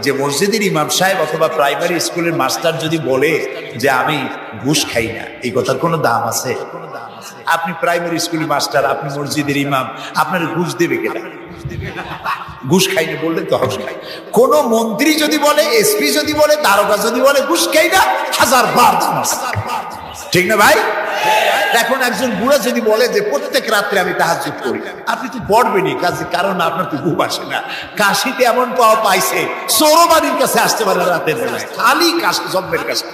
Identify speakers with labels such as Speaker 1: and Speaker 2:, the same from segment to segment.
Speaker 1: যে মসজিদের ইমাম সাহেব অথবা প্রাইমারি স্কুলের মাস্টার যদি বলে যে আমি ঘুষ খাই না, এই কথার কোনো দাম আছে? আপনি প্রাইমারি স্কুলের মাস্টার, আপনি মসজিদের ইমাম, আপনার ঘুষ দেবে কেনা? ঘুষ খাইনি বললে তো হবে। কোন মন্ত্রী যদি বলে, এসপি যদি বলে, দারোগা যদি বলে ঘুষ খাই না, 1000 বার দাম আছে, ঠিক না ভাই? এখন একজন বুড়া যদি বলে যে প্রত্যেক রাত্রে আমি তাহাজ্জুদ করি, আপনি তো পড়বেনই কাজে, কারণ আপনার তো ঘুম আসে না। কাশিতে এমন পাওয়া পাইছে, চোরবাড়ির কাছে আসতে পারে রাতের বেলায়, খালি কাশি জম্মের কাছে।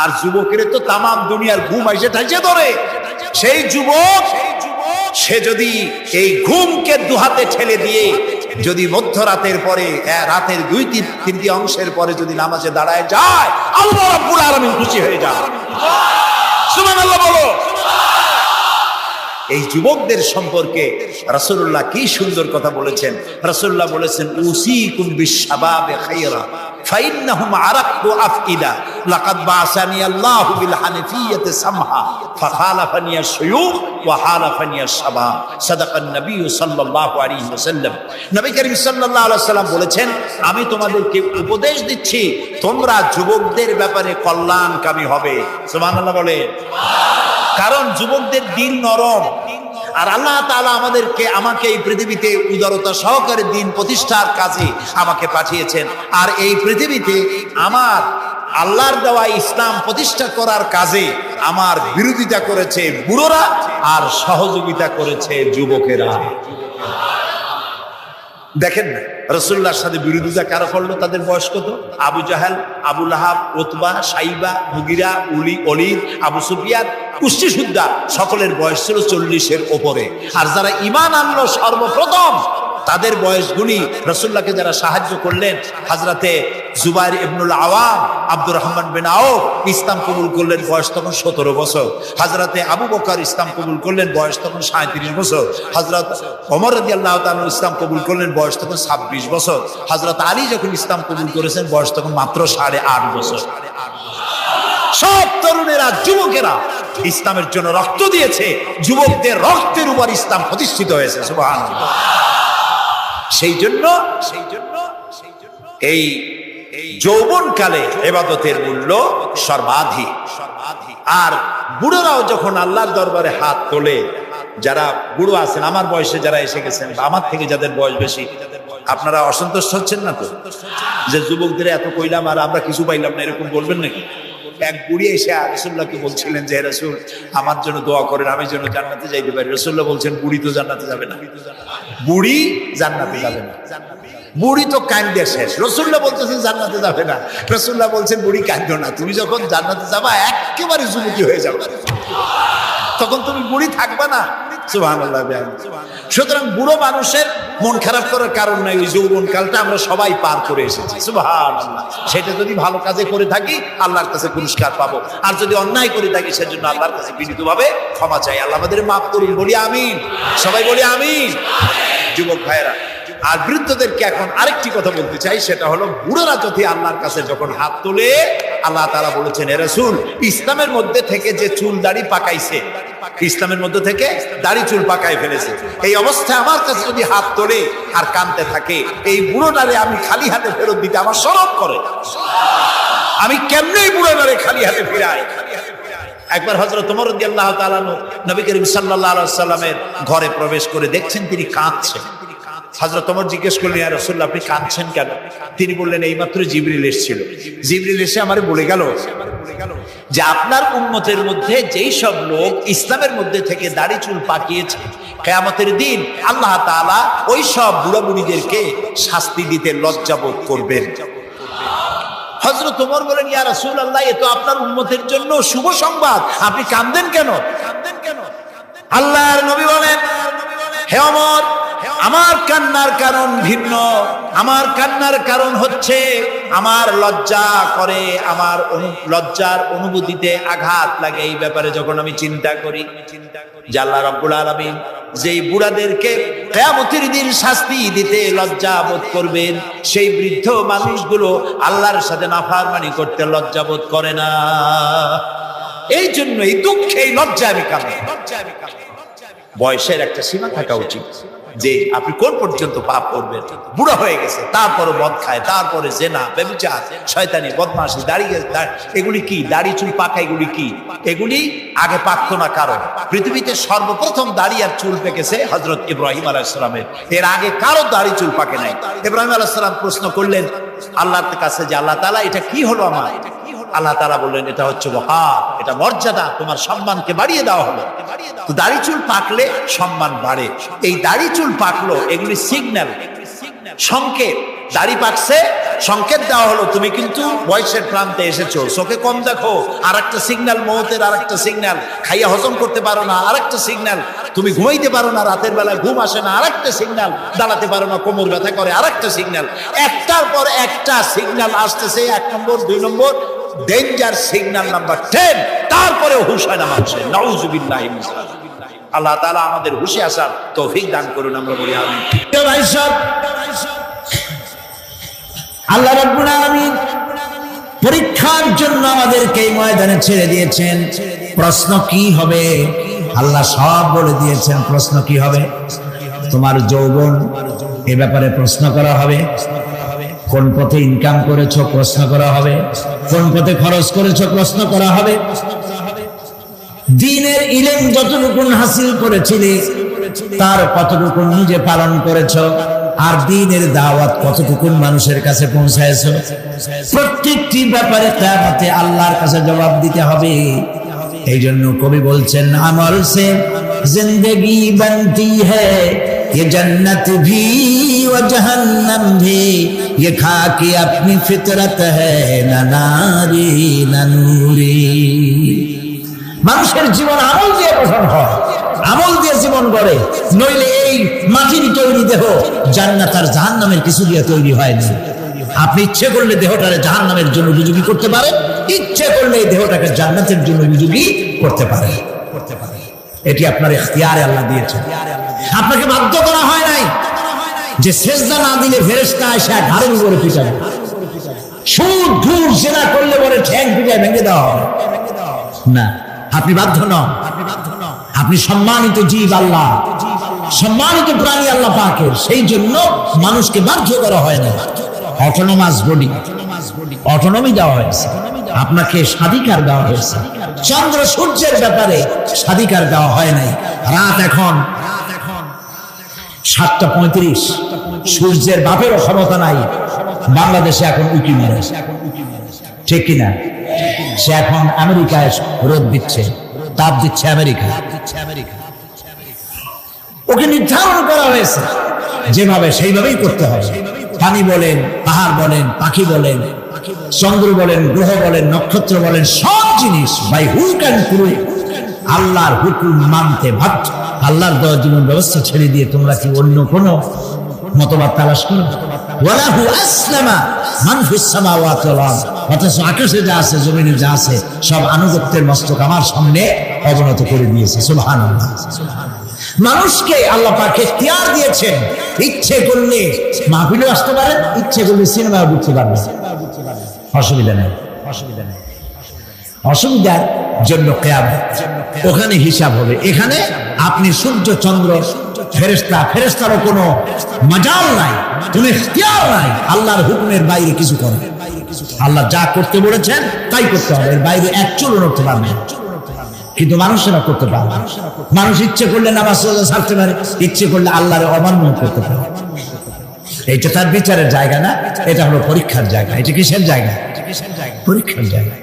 Speaker 1: আর যুবকের তো তামাম দুনিয়ার ঘুম আইসে ঠাইছে ধরে। সেই যুবক সে যদি এই ঘুমকে দুহাতে ঠেলে দিয়ে যদি মধ্যরাতের পরে, রাতের 2-3 অংশের পরে যদি নামাজে দাঁড়ায় যায়, আল্লাহ রাব্বুল আলামিন খুশি হয়ে যায়। সুবহানাল্লাহ বলো। এই যুবকদের সম্পর্কে রাসূলুল্লাহ কি সুন্দর কথা বলেছেন। রাসূলুল্লাহ বলেছেন, উসিকুম বিশ-শাবাবে খায়রা ফাইন্নাহুম আরাক্কু আফইদা লাকাদ বাআসানি আল্লাহু বিল হানিফিয়্যাতি সামহা ফাখালাফানি আশ-শুয়ুখ ওয়া হালাফানি আশ-শাবাব। সাদাকান নবী সাল্লাল্লাহু আলাইহি ওয়াসাল্লাম। নবী করিম সাল্লাল্লাহু আলাইহি ওয়াসাল্লাম বলেছেন, আমি তোমাদেরকে উপদেশ দিচ্ছি, তোমরা যুবকদের ব্যাপারে কল্যাণকামী হবে। সুবহানাল্লাহ বলে। কারণ যুবকদের দিল নরম, আর আল্লাহ তাআলা আমাকে এই পৃথিবীতে উদারতা সহকারে দিন প্রতিষ্ঠার কাজে আমাকে পাঠিয়েছেন। আর এই পৃথিবীতে আমার আল্লাহর দেওয়া ইসলাম প্রতিষ্ঠা করার কাজে আমার বিরোধিতা করেছে বুড়োরা, আর সহযোগিতা করেছে যুবকেরা। দেখেন না রাসূলুল্লাহর সাথে বিরোধিতা কারা করলো? তাদের বয়স কত? আবু জাহেল, আবু লাহাব, উতবা, সাইবা, মুগিরা, ওলীদ, আবু সুফিয়ান, কুষ্টি সুদ্দা, সকলের বয়স ছিল 40-এর ওপরে। আর যারা ঈমান আনলো সর্বপ্রথম, তাদের বয়স গুণী রাসূলুল্লাহকে যারা সাহায্য করলেন, হযরতে জুবাইর ইবনুল আওয়াম, আব্দুর রহমান বিন আওফ ইসলাম কবুল করলেন, বয়স তখন 17 বছর। হযরতে আবু বকর ইসলাম কবুল করলেন, বয়স তখন 37 বছর। হযরত ওমর রাদিয়াল্লাহু তাআলা ইসলাম কবুল করলেন, বয়স তখন 26 বছর। হযরত আলী যখন ইসলাম কবুল করেছেন, বয়স তখন মাত্র 8.5 বছর। সব তরুণেরা, যুবকেরা ইসলামের জন্য রক্ত দিয়েছে। যুবকদের রক্তের উপর ইসলাম প্রতিষ্ঠিত হয়েছে। সুবহানাল্লাহ। সেই জন্য এই যৌবনকালে ইবাদতের মূল্য সর্বাধিক। আর বুড়োরাও যখন আল্লাহর দরবারে হাত তোলে, যারা বুড়ো আছেন, আমার বয়সে যারা এসে গেছেন, আমার থেকে যাদের বয়স বেশি, আপনারা অসন্তুষ্ট হচ্ছেন না তো যে যুবকদের এত কইলাম আর আমরা কিছু পাইলাম না, এরকম বলবেন নাকি? এক বুড়ি এসে রাসূলুল্লাহকে বলছিলেন যে, রাসূল আমার জন্য দোয়া করেন, আমি যেন জান্নাতে যাইতে পারি। রাসূলুল্লাহ বলছেন, বুড়ি তো জান্নাতে যাবে না, বুড়ি জান্নাতে যাবে না, বুড়ি তো কান্দে শেষ। রাসূলুল্লাহ বলতেছেন জান্নাতে যাবে না, রাসূলুল্লাহ বলছেন বুড়ি কান্দো না, তুমি যখন জান্নাতে যাবা একেবারে যুবতী হয়ে যাবে, তখন তুমি বুড়ি থাকবা না। সুবহানাল্লাহ। সুতরাং বুড়ো মানুষের মন খারাপ করার কারণ নাই, ওই যৌবন কালটা আমরা সবাই পার করে এসেছি। সুবহানাল্লাহ। সেটা যদি ভালো কাজে করে থাকি আল্লাহর কাছে পুরস্কার পাবো, আর যদি অন্যায় করে থাকি সেজন্য আল্লাহর কাছে বিনীতভাবে ক্ষমা চাই। আল্লাহ আমাদের মাফ করুন, বলি আমিন, সবাই বলি আমিন। যুবক ভাইয়েরা আর বৃদ্ধদেরকে এখন আরেকটি কথা বলতে চাই, সেটা হলো বুড়োরা যদি আল্লাহর কাছে যখন হাত তোলে, আল্লাহ তাআলা বলেছেন, হে রাসূল ইসলামের মধ্যে থেকে যে চুল দাড়ি পাকাইছে, ইসলামের মধ্যে থেকে দাড়ি চুল পাকাই ফেলেছে, এই অবস্থায় আমার কাছে যদি হাত তোলে আর কাঁদতে থাকে, এই বুড়োটারে আমি খালি হাতে ফেরত দিতে আমার শরম করে। আমি কেমনে বুড়োটারে খালি হাতে ফিরাই? একবার হযরত ওমর রাদিয়াল্লাহু তাআলা নবী করিম সাল্লাল্লাহু আলাইহি ওয়াসাল্লামের ঘরে প্রবেশ করে দেখছেন তিনি কাঁদছেন। হযরত ওমর জিজ্ঞেস করলেন, ইয়া রাসূলুল্লাহ আপনি কাঁদছেন কেন? তিনি বললেন, এইমাত্র জিবরিল এসেছিল, জিবরিল এসে আমারে বলে গেল যে আপনার উম্মতের মধ্যে যেই সব লোক ইসলামের মধ্যে থেকে দাড়ি চুল পাকিয়েছে, কিয়ামতের দিন আল্লাহ তাআলা ওই সব বুড়া বুড়িদেরকে শাস্তি দিতে লজ্জাবোধ করবেন। হযরত ওমর বলেন, ইয়া রাসূলুল্লাহ এ তো আপনার উম্মতের জন্য শুভ সংবাদ, আপনি কাঁদেন কেন? আল্লাহর নবী বলেন, হে ওমর আমার কান্নার কারণ ভিন্ন। আমার কান্নার কারণ হচ্ছে আমার লজ্জা করে, আমার লজ্জার অনুভূতিতে আঘাত লাগে এই ব্যাপারে যখন আমি চিন্তা করি যে আল্লাহ রাব্বুল আলামিন যেই বুড়াদেরকে কিয়ামতের দিন শাস্তি দিতে লজ্জা বোধ করবেন, সেই বৃদ্ধ মানুষগুলো আল্লাহর সাথে নাফরমানি করতে লজ্জা বোধ করে না। এই জন্য এই দুঃখে এই লজ্জা আমি কাঁদি। বয়সের একটা সীমা থাকা উচিত। যে আপনি কোন পর্যন্ত পাপ করবেন। বুড়া হয়ে গেছে, তারপরে মদ খায়, তারপরে জেনা, ব্যভিচার, শয়তানি, বদমাশি, দাঁড়িয়ে এগুলি কি? দাড়ি চুল পাকা এগুলি কি? এগুলি আগে পাকতো না কারো। পৃথিবীতে সর্বপ্রথম দাড়ি আর চুল পেকেছে হযরত ইব্রাহিম আলাইহিস সালামের। এর আগে কারো দাড়ি চুল পাকে নাই। ইব্রাহিম আলাইহিস সালাম প্রশ্ন করলেন আল্লাহর কাছে যে আল্লাহ তাআলা এটা কি হলো আমার? আল্লাহ তাআলা বললেন এটা হচ্ছে ওয়াকার, এটা মর্যাদা, তোমার সম্মানকে বাড়িয়ে দেওয়া হলো। তো দাড়ি চুল পাকলে সম্মান বাড়ে। এই দাড়ি চুল পাকলো, এগুলি সিগন্যাল, সংকেত। দাড়ি পাকছে, সংকেত দেওয়া হলো তুমি কিন্তু বয়সের প্রান্তে এসেছো। চোখে কম দেখো, আর একটা সিগন্যাল, মৌতের আর একটা সিগন্যাল। খাইয়া হজম করতে পারো না, আর একটা সিগন্যাল। তুমি ঘুমাইতে পারো না, রাতের বেলায় ঘুম আসে না, আর একটা সিগন্যাল। দাঁড়াতে পারো না, কোমর ব্যথা করে, আর একটা সিগন্যাল। একটার পর একটা সিগন্যাল আসতেছে। 1 নম্বর, 2 নম্বর, ডেঞ্জার সিগন্যাল নাম্বার 10। তারপরে হুঁশ হয় না মানুষের। নাউযুবিল্লাহি মিন যালিক। আল্লাহ তাআলা আমাদের হুঁশে আসার তৌফিক দান করুন, আমরা বলি আমিন।
Speaker 2: আল্লাহ রাব্বুল আলামিন পরীক্ষার জন্য আমাদেরকে এই ময়দানে ছেড়ে দিয়েছেন। প্রশ্ন কি হবে আল্লাহ সব বলে দিয়েছেন। প্রশ্ন কি হবে? তোমার যৌবন, এ ব্যাপারে প্রশ্ন করা হবে। কোন পথে ইনকাম করেছো প্রশ্ন করা হবে। কোন পথে খরচ করেছো প্রশ্ন করা হবে। দ্বীনের ইলম যতটুকু হাসিল করেছিলে তার কতটুকু নিজে পালন করেছো, আর দ্বীনের দাওয়াত কতটুকু মানুষের কাছে পৌঁছায়ছো, প্রত্যেকটি ব্যাপারে কিয়ামতে আল্লাহর কাছে জবাব দিতে হবে। এই জন্য কবি বলছেন, আমল সে জিন্দেগি বনতি হ্যায়, ये जन्नत भी व जहन्नम भी, ये खाकी अपनी फितरत है, ना नारी ना नूरी। মানুষের জীবন আমল দিয়ে গঠন হয়, আমল দিয়ে জীবন গড়ে। নইলে এই মাটির তৈরি দেহ জান্নাত আর জাহান্নামের কিছু দিয়ে তৈরি হয়নি। আপনি ইচ্ছে করলে দেহটাকে জাহান্নামের জন্য উপযোগী করতে পারেন, ইচ্ছে করলে এই দেহটাকে জান্নাতের জন্য উপযোগী করতে পারেন। এটি আপনার ইখতিয়ারে আল্লাহ দিয়েছেন। আপনাকে বাধ্য করা হয় নাই যে সেজদা না দিলে ফেরেশতা এসে ঘাড়ের উপরে পিটাবে। সুদ ঘুষ জেনা করলে বলে ঠ্যাং পিটায় ভেঙে দেওয়া হবে না। আপনি বাধ্য নন। আপনি সম্মানিত জীব, আল্লাহ সম্মানিত প্রাণী আল্লাহ পাকের। সেই জন্য মানুষকে বাধ্য করা হয় না। অটোনোমাস বডি, অটোনমি দেওয়া হয়েছে। আপনাকে স্বাধিকার দেওয়া হয়েছে। চন্দ্র সূর্যের ব্যাপারে স্বাধিকার দেওয়া হয় নাই। রাত এখন 7:35, সূর্যের বাপেরও ক্ষমতা নাই। বাংলাদেশে এখন উঁকি মারে, ঠিক কিনা? সে এখন আমেরিকায় রোদ দিচ্ছে, তাপ দিচ্ছে আমেরিকা। ওকে নির্ধারণ করা হয়েছে যেভাবে, সেইভাবেই করতে হবে। পানি বলেন, পাহাড় বলেন, পাখি বলেন, চন্দ্র বলেন, গ্রহ বলেন, নক্ষত্র বলেন, সব জিনিস বাই হুক অ্যান্ড ক্রুক আল্লাহর হুকুম মানতে বাধ্য। আল্লাহর দেওয়া জীবন ব্যবস্থা ছেড়ে দিয়ে তোমরা কি অন্য কোন মতবাদ তালাশ করো? ওয়ালাহু আসলামা মান ফিস সামাওয়াতি ওয়াল আরদ। অথচ আকাশে যা আছে, জমিনে যা আছে, সব আনুগত্যের মস্তক আমার সামনে অবনত করে দিয়েছে। সুবহানাল্লাহ। মানুষকে আল্লাহ পাক ইখতিয়ার দিয়েছেন। ইচ্ছে করলে মাহফিলে আসতে পারেন, ইচ্ছে করলে সিনেমায় ঢুকতে পারবেন, অসুবিধা নেই। অসুবিধার জন্য কিয়ামত, ওখানে হিসাব হবে। এখানে আপনি সূর্য, চন্দ্র, ফেরেশতারও কোনো মাজাল নাই, কোনো ইখতিয়ার নাই আল্লাহর হুকুমের বাইরে কিছু করে। আল্লাহ যা করতে বলেছেন তাই করতে হবে, এর বাইরে এক চুলও নড়তে পারবে। কিন্তু মানুষেরা করতে পারে। মানুষ ইচ্ছে করলে নামাজ রোজা ছাড়তে পারে, ইচ্ছে করলে আল্লাহর অমান্য করতে পারে। এটা তার বিচারের জায়গা না, এটা হলো পরীক্ষার জায়গা। এটা কিসের জায়গা? পরীক্ষার জায়গা।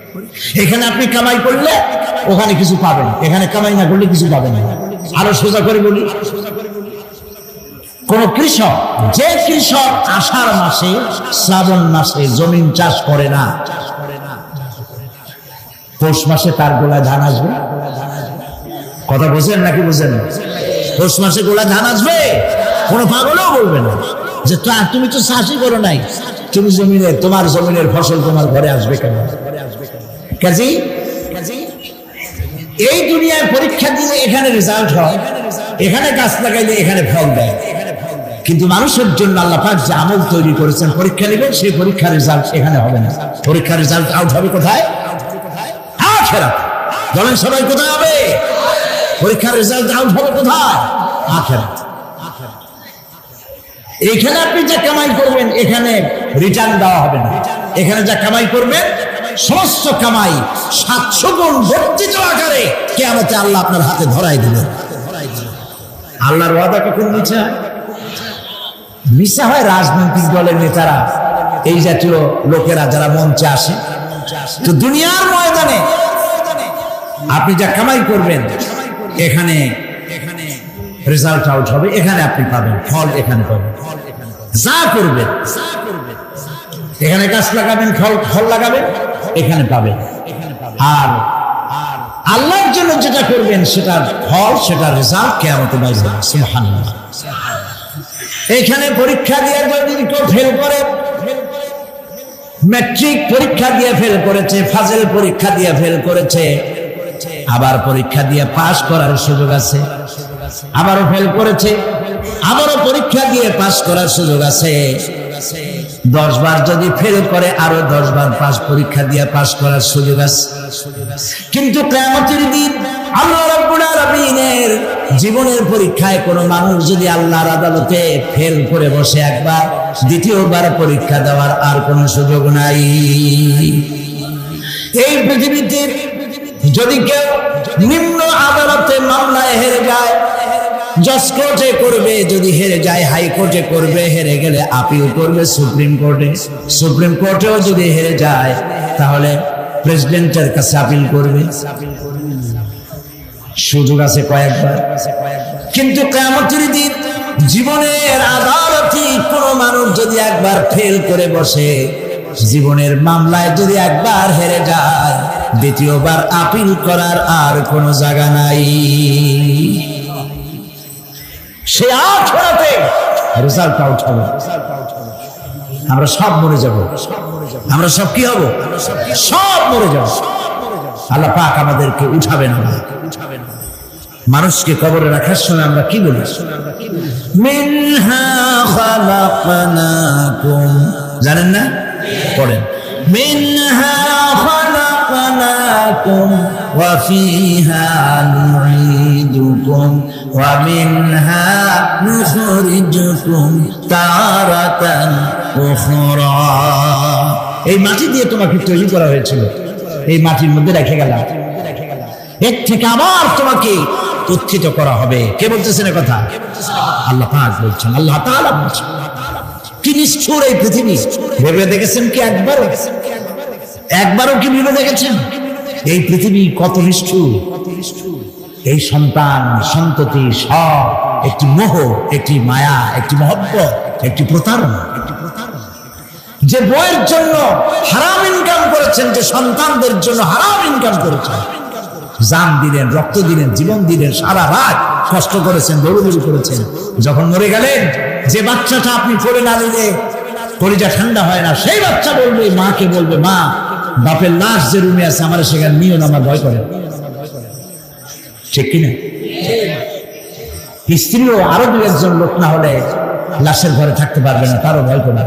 Speaker 2: এখানে আপনি কামাই করলে ওখানে কিছু পাবেন, এখানে কামাই না করলে কিছু পাবেন না। আরো সোজা করে বলি, কোন কৃষক, যে কৃষক আষাঢ় মাসে, শ্রাবণ মাসে জমিন চাষ করে না, পৌষ মাসে তার গোলায় ধান আসবে? কথা বোঝেন নাকি বোঝেন? পৌষ মাসে গোলায় ধান আসবে? কোন পাগলও বলবে না যে তুমি তো চাষই করো নাই, তুমি জমিনে, তোমার জমিনের ফসল তোমার ঘরে আসবে কেন? কাজী এই দুনিয়ায় পরীক্ষা দিলে এখানে রেজাল্ট হয়, এখানে গাছ লাগাইলে এখানে ফল দেয়। কিন্তু মানুষের জন্য আল্লাহ পাক যে আমল তৈরি করেছেন, পরীক্ষা নেবেন, সেই পরীক্ষার রেজাল্ট এখানে হবে না। পরীক্ষার রেজাল্ট আউট হবে কোথায়? আখিরাত। বলেন সবাই, কোথায় হবে পরীক্ষার রেজাল্ট আউট হবে? কোথায়? আখিরাত। এখানে আপনি যা কামাই করবেন এখানে রিটার্ন দেওয়া হবে না। এখানে যা কামাই করবেন সমস্ত কামাই 700 গুণ বর্ধিত আকারে কিয়ামতে আল্লাহ আপনার হাতে ধরাই দিবেন। আল্লাহর ওয়াদা কখন মিথ্যা? মিথ্যা হয় রাজনৈতিক দলের নেতারা, এই জাতীয় লোকেরা যারা মঞ্চে আসে। তো দুনিয়ার ময়দানে আপনি যা কামাই করবেন এখানে রেজাল্ট আউট হবে, এখানে আপনি পাবেন ফল, এখানে পাবেন। যা করবেন এখানে গাছ লাগাবেন, ফল লাগাবেন, এখানে পাবেন। আর আল্লাহর জন্য যেটা করবেন সেটার ফল, সেটার রেজাল্ট কিয়ামতে পাইবেন। সুবহানাল্লাহ। এখানে পরীক্ষা দিয়ে যদি কেউ ফেল করে, ম্যাট্রিক পরীক্ষা দিয়ে ফেল করেছে, ফাজেল পরীক্ষা দিয়ে ফেল করেছে, আবার পরীক্ষা দিয়ে পাশ করার সুযোগ আছে, আবারও ফেল করেছে, আবারও পরীক্ষা দিয়ে পাশ করার সুযোগ আছে। 10 বার যদি ফেল করে আরো 10 বার পরীক্ষা দিয়ে পাশ করার সুযোগ আছে। কিন্তু কিয়ামতের দিন আল্লাহ রাব্বুল আলামিনের জীবনের পরীক্ষায় কোনো মানুষ যদি আল্লাহর আদালতে ফেল করে বসে একবার, দ্বিতীয়বার পরীক্ষা দেওয়ার আর কোনো সুযোগ নাই। এই পৃথিবীতে যদি কেউ নিম্ন আদালতে মামলায় হেরে যায়, জজ কোর্টে করবে, যদি হেরে যায় হাইকোর্টে করবে, হেরে গেলে আপিল করবে সুপ্রিম কোর্টে, সুপ্রিম কোর্টেও যদি হেরে যায় তাহলে প্রেসিডেন্টের কাছে আপিল করবে। সুযোগ আছে কয়েকবার। কিন্তু কিয়ামতের দিন জীবনের আদালতে কোনো মানুষ যদি একবার ফেল করে বসে, জীবনের মামলায় যদি একবার হেরে যায়, দ্বিতীয়বার আপিল করার আর কোনো জায়গা নাই। সে আখেরাতে রেজাল্ট আউট হবে। আমরা সব মরে যাব, আমরা সব কি হব? সব মরে যাব। আল্লাহ পাক আমাদেরকে উঠাবেন না। মানুষকে কবরে রাখার সময় আমরা কি বলি? মিনহা খালাকনাকুম, জানেন না? পড়েন, মিনহা খালাকনাকুম ওয়া ফিহা নুঈদুকুম ওয়া মিনহা নুখরিজুকুম তারাতান উখরা। এই মাটি দিয়ে তোমাকে তৈরি করা হয়েছিল, এই মাটির মধ্যে রেখে গেলাম, এর থেকে আবার তোমাকে উত্থিত করা হবে। কে বলতেছেন কথা? আল্লাহ পাক বলছেন, আল্লাহ তাআলা বলছেন। কি নিষ্ঠুর এই পৃথিবী! ভেবে দেখেছেন কি একবারও কি ভেবে দেখেছেন এই পৃথিবী কত নিষ্ঠুর? এই সন্তান সন্ততি সব একটি মোহ, একটি মায়া, একটি মহব্বত, একটি প্রতারণা। যে বইয়ের জন্য হারাম ইনকাম করেছেন, যে সন্তানদের জন্য হারাম ইনকাম করেছেন, জান দিলেন, রক্ত দিলেন, জীবন দিলেন, সারা রাত কষ্ট করেছেন, দৌড়দৌড়ি করেছেন, যখন মরে গেলেন যে বাচ্চাটা আপনি কোলে না নিলে কলিজা ঠান্ডা হয় না, সেই বাচ্চা বলবে, মাকে বলবে, মা বাপের লাশ যে রুমে আছে আমার সেখানে নিও না, আমার ভয় করে। ঠিক কিনা? স্ত্রীও আরো 2-1 লোক না হলে লাশের ঘরে থাকতে পারবে না, তারও ভয় করে।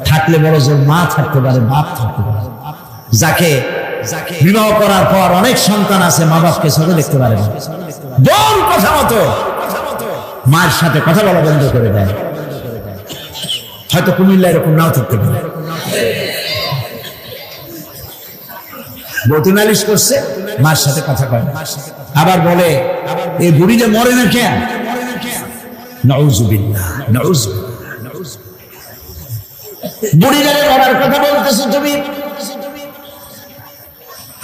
Speaker 2: থাকলে বড় জোর মা থাকতে পারে, বাপ থাকতে পারে। যাকে বিবাহ করার পর অনেক সন্তান আছে, মা বাপকে চোখে দেখতে পারে না, বোন কথা মতো মায়ের সাথে কথা বলা বন্ধ করে দেয়। হয়তো কুমিল্লা এরকম নাও থাকতে পারে। বউতে নালিশ করছে, মার সাথে কথা কয়, আবার বলে এই বুড়িটা মরে না কেন? নাউযুবিল্লাহ, নাউযুবিল্লাহ। বুড়িটারে মরার কথা বলতেছো তুমি?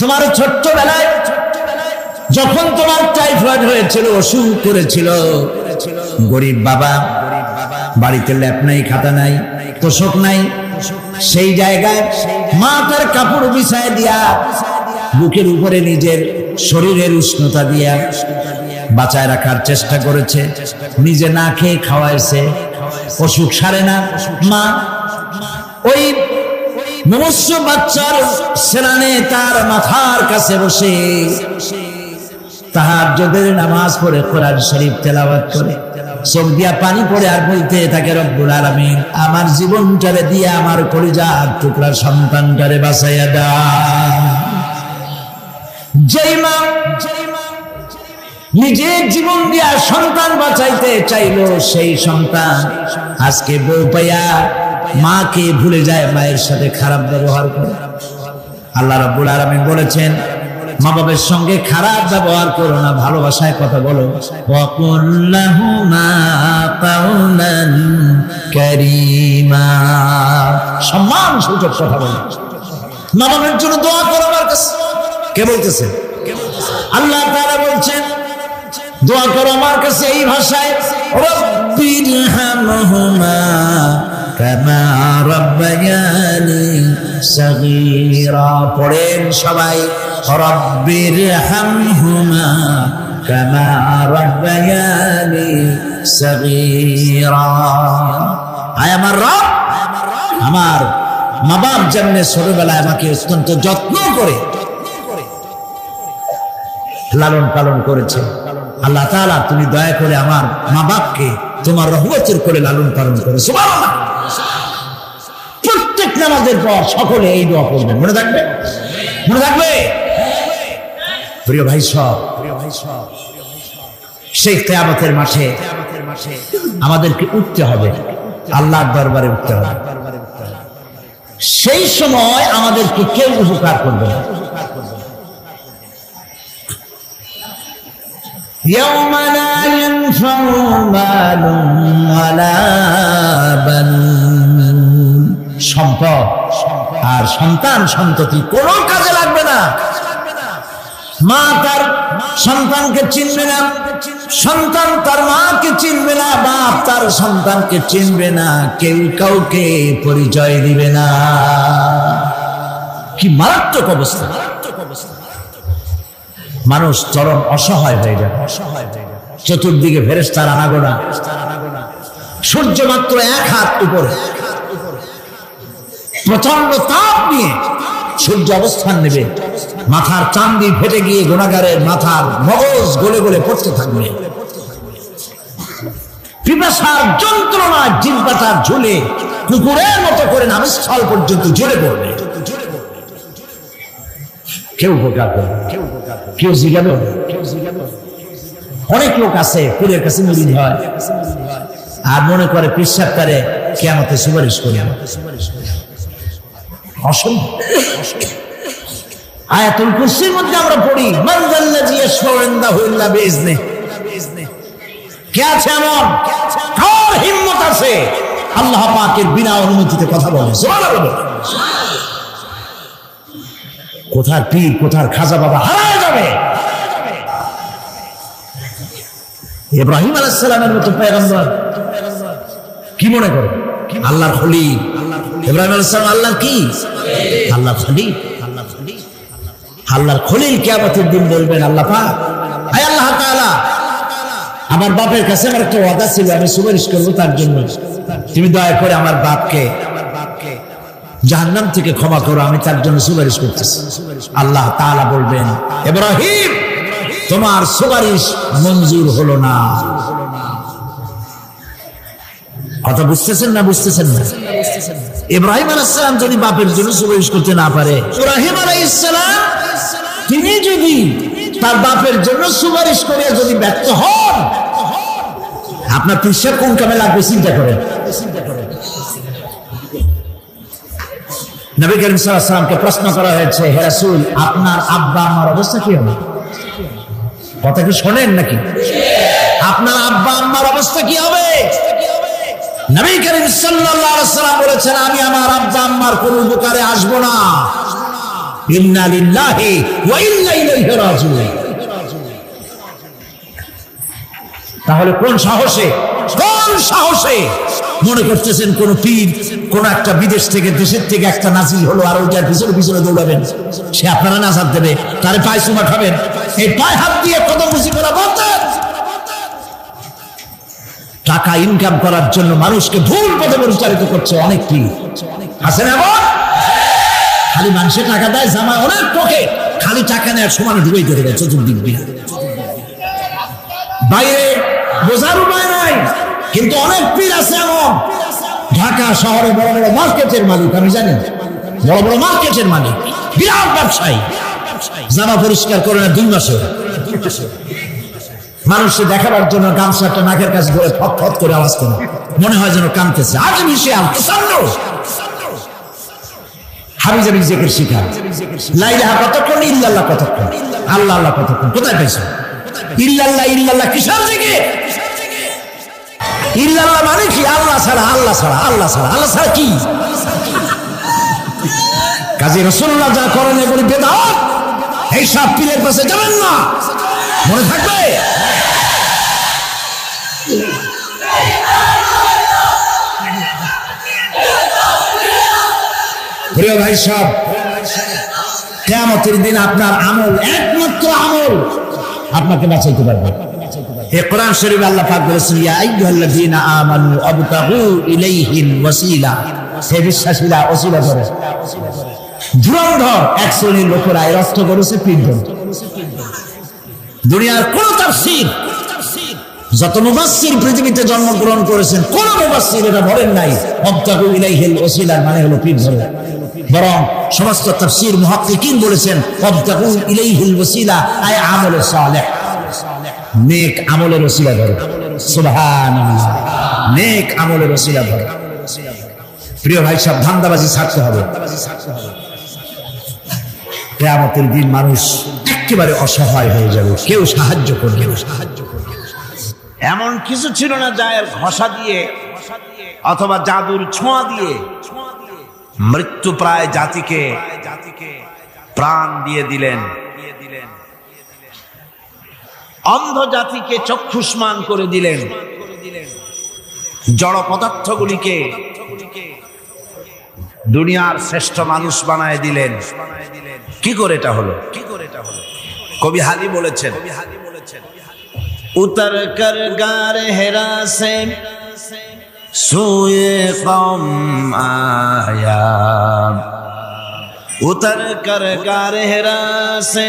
Speaker 2: তোমার ছোট্টবেলায় যখন তোমার টাইফয়েড হয়েছিল, অসুখ করেছিল, গরিব বাবা, বাড়িতে ল্যাপ নাই, খাতা নাই, তোষক নাই, সেই জায়গায় মা তার কাপড় বিছায় দিয়া বুকের উপরে নিজের শরীরের উষ্ণতা দিয়া বাঁচায় রাখার চেষ্টা করেছে, নিজে না খেয়ে খাওয়াইছে, অসুখ সারে না। মা ওই মনুষ্য বাচ্চার সেনানে তার মাথার কাছে বসে তাহাজ্জুদের নামাজ পড়ে কোরআন শরীফ তেলাওয়াত করে, চোখ দিয়া পানি পড়ে আর বলতে থাকে, রব্বুল আলামিন আমার জীবনটারে দিয়ে আমার কলিজার টুকরা সন্তানটারে বাঁচাইয়া দাও। যেই মা নিজের জীবন দিয়া সন্তান বাঁচাইতে চাইলো, সেই সন্তান আজকে বউ পাইয়া মাকে ভুলে যায়, মায়ের সাথে খারাপ ব্যবহার করে। আল্লাহ রাব্বুল আলামিন বলেছেন, মা বাবার সঙ্গে খারাপ ব্যবহার করো না, ভালোবাসায় কথা বলো। ওয়াকুল লাহুমা কাওলান কারীমা, সম্মান সূচক কথা বলো। মা বাবার জন্য দোয়া করো আমার কাছে। কে বলতেছে? আল্লাহ তাআলা বলছেন দোয়া করো আমার কাছে এই ভাষায়, রব্বিরহামহুমা কামা রাব্বায়ানি সাগীরা। পড়েন সবাই, রব্বিরহামহুমা কামা রাব্বায়ানি সাগীরা। আয় আমার রব, আমার মা বাপ যেমনি ছোটবেলায় আমাকে অত্যন্ত যত্ন করে লালন পালন করেছে, আল্লাহ তাআলা তুমি দয়া করে আমার মা বাপকে তোমার রহমতের করে লালন পালন করে। সুবহানাল্লাহ। প্রত্যেক নামাজের পর সকলে এই দোয়া করবেন, মনে থাকবে? মনে থাকবে? প্রিয় ভাই সব, সেই কিয়ামতের মাঠে আমাদেরকে উঠতে হবে, আল্লাহর দরবারে উঠতে হবে। সেই সময় আমাদেরকে কেউ উপকার করবে না। يوم لا ينفع مال ولا بنون, সম্পদ আর সন্তান সন্ততি কোনো কাজে লাগবে না। মা তার সন্তানকে চিনবে না, সন্তান তার মাকে চিনবে না, বাপ তার সন্তানকে চিনবে না, কেউ কাউকে পরিচয় দিবে না। কি মারাত্মক অবস্থা! মানুষ চরম অসহায় হয়ে যাবে। চতুর্দিকে ফেরেশতার আনাগোনা, সূর্য মাত্র 1 হাত উপরে, প্রচন্ড তাপ নিয়ে সূর্য অবস্থান নেবে, মাথার চান্দি ফেটে গিয়ে গুনাহগারের মাথার মগজ গলে গলে পড়তে থাকবে। পিপাসার যন্ত্রণা জিহ্বাটার ঝুলে কুকুরের মতো করে নামস্থল পর্যন্ত ঝরে পড়বে। কেউ উপকার করবে, কেউ জিজ্ঞাসা। অনেক লোক আছে পীরের কাছে মুরিদ হয় আর মনে করে পীর সাহেব তারে কিয়ামতে সুপারিশ করে। অসম্ভব। আয়াতুল কুরসির মধ্যে আমরা পড়ি, মান যাল্লাযী ইয়াশফাউ ইনদাহু ইল্লা বিইজনিহি। কে আছে এমন? কার হিম্মত আছে আল্লাহ পাকের বিনা অনুমতিতে কথা বলে? সুবহানাল্লাহ। কোথার পীর, কোথার খাজা বাবা হারায় যাবে। ইব্রাহিম আলাইহিস সালামের মতো পয়গম্বর কি মনে করে? আল্লাহর খলিল। ইব্রাহিম আলাইহিস সালাম আল্লাহর কি? আল্লাহর খলিল। আল্লাহর খলিল কিয়ামতের দিন বলবেন, আল্লাহ পাক, আয় আল্লাহ তাআলা, আমার বাপের কাছে আমার একটা ওয়াদা ছিল, আমি সুপারিশ করব তার জন্য, তুমি দয়া করে আমার বাপকে জাহান্নাম থেকে ক্ষমা করো, আমি তার জন্য সুপারিশ করতেছি। আল্লাহ তাআলা বলবেন, ইব্রাহিম, তোমার সুপারিশ মঞ্জুর হলো না। কথা বুঝতেছেন না? বুঝতেছেন না? ইব্রাহিম আলাইহিস সালাম যদি বাপের জন্য সুপারিশ করতে না পারে, ইব্রাহিম আলাইহিস সালাম তিনি যদি তার বাপের জন্য সুপারিশ করে যদি ব্যর্থ হন, আপনার পীর কোন কামে লাগবে চিন্তা করেন। নবী করিম সাল্লাল্লাহু আলাইহি ওয়াসাল্লামকে প্রশ্ন করা হয়েছে, হে রাসূল, আপনার আব্বা আম্মার অবস্থা কি হবে? কথা কি শোনেন নাকি? আপনার আব্বা আম্মার অবস্থা কি হবে? নবী করিম সাল্লাল্লাহু আলাইহি ওয়াসাল্লাম বলেছেন, আমি আমার আব্বা আম্মার কোন উপকারে আসবো না। ইন্না লিল্লাহি ওয়া ইন্না ইলাইহি রাজিউন। তাহলে কোন সাহসে মনে করতেছেন কোন পীর কোন একটা বিদেশ থেকে, দেশের থেকে একটা নাজিল হলো আর ওইটার পিছনে পিছনে দৌড়াবেন, সে আপনারা নাজাত দেবে, তারে পায়ে চুমা খাবেন, এই পায়ে হাত দিয়ে কত বুঝি করা বলতেন। টাকা ইনকাম করার জন্য মানুষকে ভুল পথে পরিচালিত করছে অনেক পীর আছেন এমন। খালি মানুষের টাকা দেয়, জামায় অনেক পকেট, খালি টাকা নেওয়ার সমান ডুবাই করে দেয় চতুর্দিক দিয়ে। বাইরে বোঝার উপায় নাই, কিন্তু অনেক পীর আছে এমন। ঢাকা শহরে বড় বড় মার্কেটের মালিক, আমি জানি, বড় বড় মার্কেটের মালিক, বিরাট ব্যবসায়ী, জামা পরিষ্কার করে না 2 মাসে। মানুষকে দেখাবার জন্য গামছাটা নাকের কাছে ধরে ফট ফট করে আওয়াজ করে, মনে হয় যেন কাঁদতেছে। আগে মিশে হাবি জাবি জিকির শিখা, লা ইলাহা কতক্ষণ, ইল্লাল্লাহ কতক্ষণ, আল্লাহ আল্লাহ কতক্ষণ, কোথায় পাইছো? ইল্লাল্লাহ ইল্লাল্লাহ কিসের জিকির? ইল্লাল্লাহ মানে কি? আল্লাহ ছাড়া, আল্লাহ ছাড়া, আল্লাহ ছাড়া, আল্লাহ ছাড়া কি? কাজী রাসূলুল্লাহ যা করেন এগুলি বেদাত। এই সব পীরের পাশে যাবেন না, মনে থাকবে। প্রিয় ভাই সব, কিয়ামতের দিন আপনার আমল, একমাত্র আমল আপনাকে বাঁচাইতে পারবে। এই কোরআন শরীফে আল্লাহ পাক বলেছেন, ইয়া আইয়ুহাল্লাযীনা আমানু আবতাগু ইলাইহিল ওয়াসিলা, হে বিশ্বাসীরা ওসিলা ধরো। ধুরন্ধর এক শ্রেণীর লোকেরা এর অর্থ করেছে পীরগণ। দুনিয়ার কোন তাফসীর, যত মুফাসসির পৃথিবীতে জন্মগ্রহণ করেছেন, কোন মুফাসসির এটা বলেন নাই আবতাগু ইলাইহিল ওয়াসিলা মানে হলো পীর ধরো। বরং সমস্ত তাফসীর মুহাক্কিকিন বলেছেন আবতাগু ইলাইহিল ওয়াসিলা আয় আমল সালেহ, নেক আমলের ওসিলা ধরো। সুবহানাল্লাহ, নেক আমলের ওসিলা ধরো। প্রিয় ভাই সব, ধান্দাবাজি ছাড়তে হবে। কিয়ামতের দিন মানুষ একেবারে অসহায় হয়ে যাবে, কেউ সাহায্য করবে। এমন কিছু ছিল না যা এর ঘষা দিয়ে অথবা জাদুর ছোঁয়া দিয়ে মৃত্যু প্রায় জাতিকে প্রাণ দিয়ে দিলেন, অন্ধ জাতিকে চক্ষুষ্মান করে দিলেন, জড় পদার্থগুলিকে দুনিয়ার শ্রেষ্ঠ মানুষ বানায় দিলেন। কি করে এটা হলো? কবি হালি বলেছেন, উতর কর গার হেরা সে সোয়ে কম আয়া, উতর কর গার হেরা সে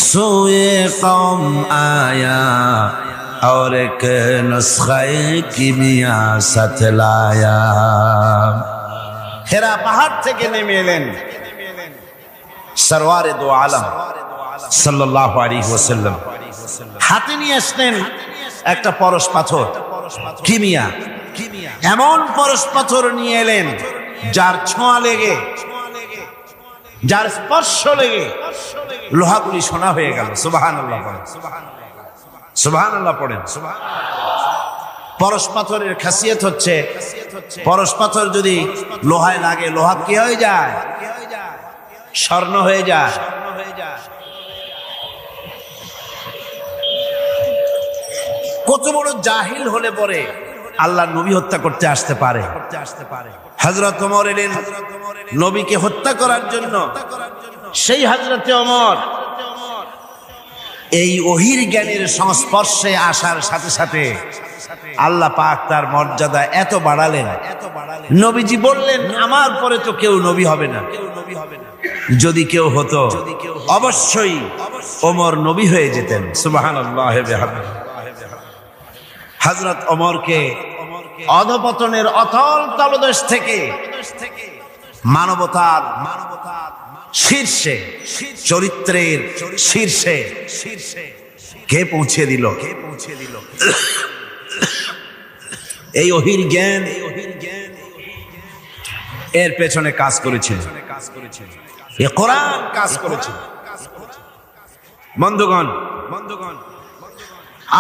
Speaker 2: সোয়ে কম আয়া, और एक नुस्खे किमिया साथ लाया। হেরা পাহাড় থেকে নেমে এলেন সরওয়ারে দো আলম সাল্লাল্লাহু আলাইহি ওয়াসাল্লাম। হাতে নিয়ে আসলেন একটা পরশ পাথর, কিমিয়া, এমন পরশ পাথর নিয়ে এলেন যার ছোঁয়া লেগে, যার স্পর্শ লেগে লোহাগুলি সোনা হয়ে গেল। সুবহানাল্লাহ পড়েন, সুবহানাল্লাহ পড়েন। পরশ পাথরের খাসিয়ত হচ্ছে, পরশ পাথর যদি লোহায় লাগে, লোহা কি হয়ে যায়? স্বর্ণ হয়ে যায়। কত বড় জাহিল হলে পরে আল্লাহ নবী হত্যা করতে আসতে পারে। হযরত ওমর এলেন নবীকে হত্যা করার জন্য। সেই হযরতে ওমর এই ওহির জ্ঞানের সংস্পর্শে আসার সাথে সাথে আল্লাহ পাক তার মর্যাদা এত বাড়ালেন, নবীজি বললেন আমার পরে তো কেউ নবী হবে না, যদি কেউ হতো অবশ্যই ওমর নবী হয়ে যেতেন। সুবহানাল্লাহ। হযরত ওমরকে অধপতনের অতল তলদেশ থেকে মানবতার শীর্ষে, চরিত্রের শীর্ষে কে পৌঁছে দিল? এই ওহির জ্ঞান, এর পেছনে কাজ করেছিল, এ কোরআন কাজ করেছিল। বন্ধুগণ,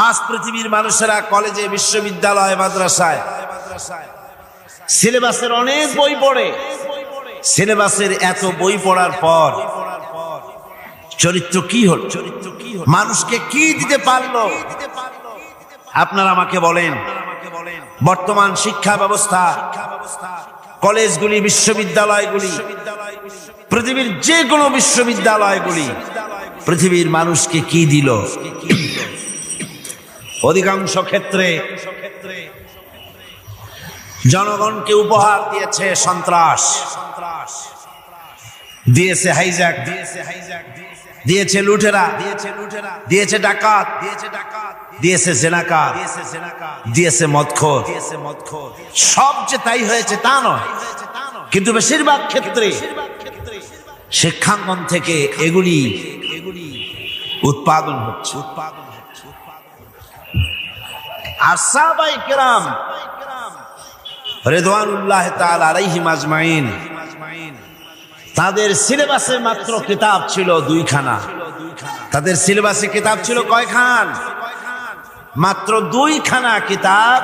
Speaker 2: আজ পৃথিবীর মানুষেরা কলেজে, বিশ্ববিদ্যালয়, মাদ্রাসায় সিলেবাসের অনেক বই পড়ে। সিলেবাসের এত বই পড়ার পর চরিত্র কি হল? মানুষকে কি দিতে পারলো? আপনারা আমাকে বলেন, বর্তমান শিক্ষা ব্যবস্থা, কলেজগুলি, বিশ্ববিদ্যালয়গুলি, পৃথিবীর যে কোনো বিশ্ববিদ্যালয়গুলি পৃথিবীর মানুষকে কি দিল? অধিকাংশ ক্ষেত্রে জনগণকে উপহার দিয়েছে সন্ত্রাস, দিয়েছে হাইজ্যাক, দিয়েছে লুটেরা, দিয়েছে ডাকাত, দিয়েছে জেনাকার, দিয়েছে মদখোর। সব যে তাই হয়েছে তা নয়, কিন্তু বেশিরভাগ ক্ষেত্রে শিক্ষাঙ্গন থেকে এগুলি উৎপাদন হচ্ছে।
Speaker 1: আর সাহাবায়ে কেরাম রিদওয়ানুল্লাহ তাআলা আলাইহিম আজমাইন, তাদের সিলেবাসে মাত্র কিতাব ছিল 2 খানা। তাদের সিলেবাসে কিতাব ছিল কয়খান? মাত্র 2 খানা কিতাব।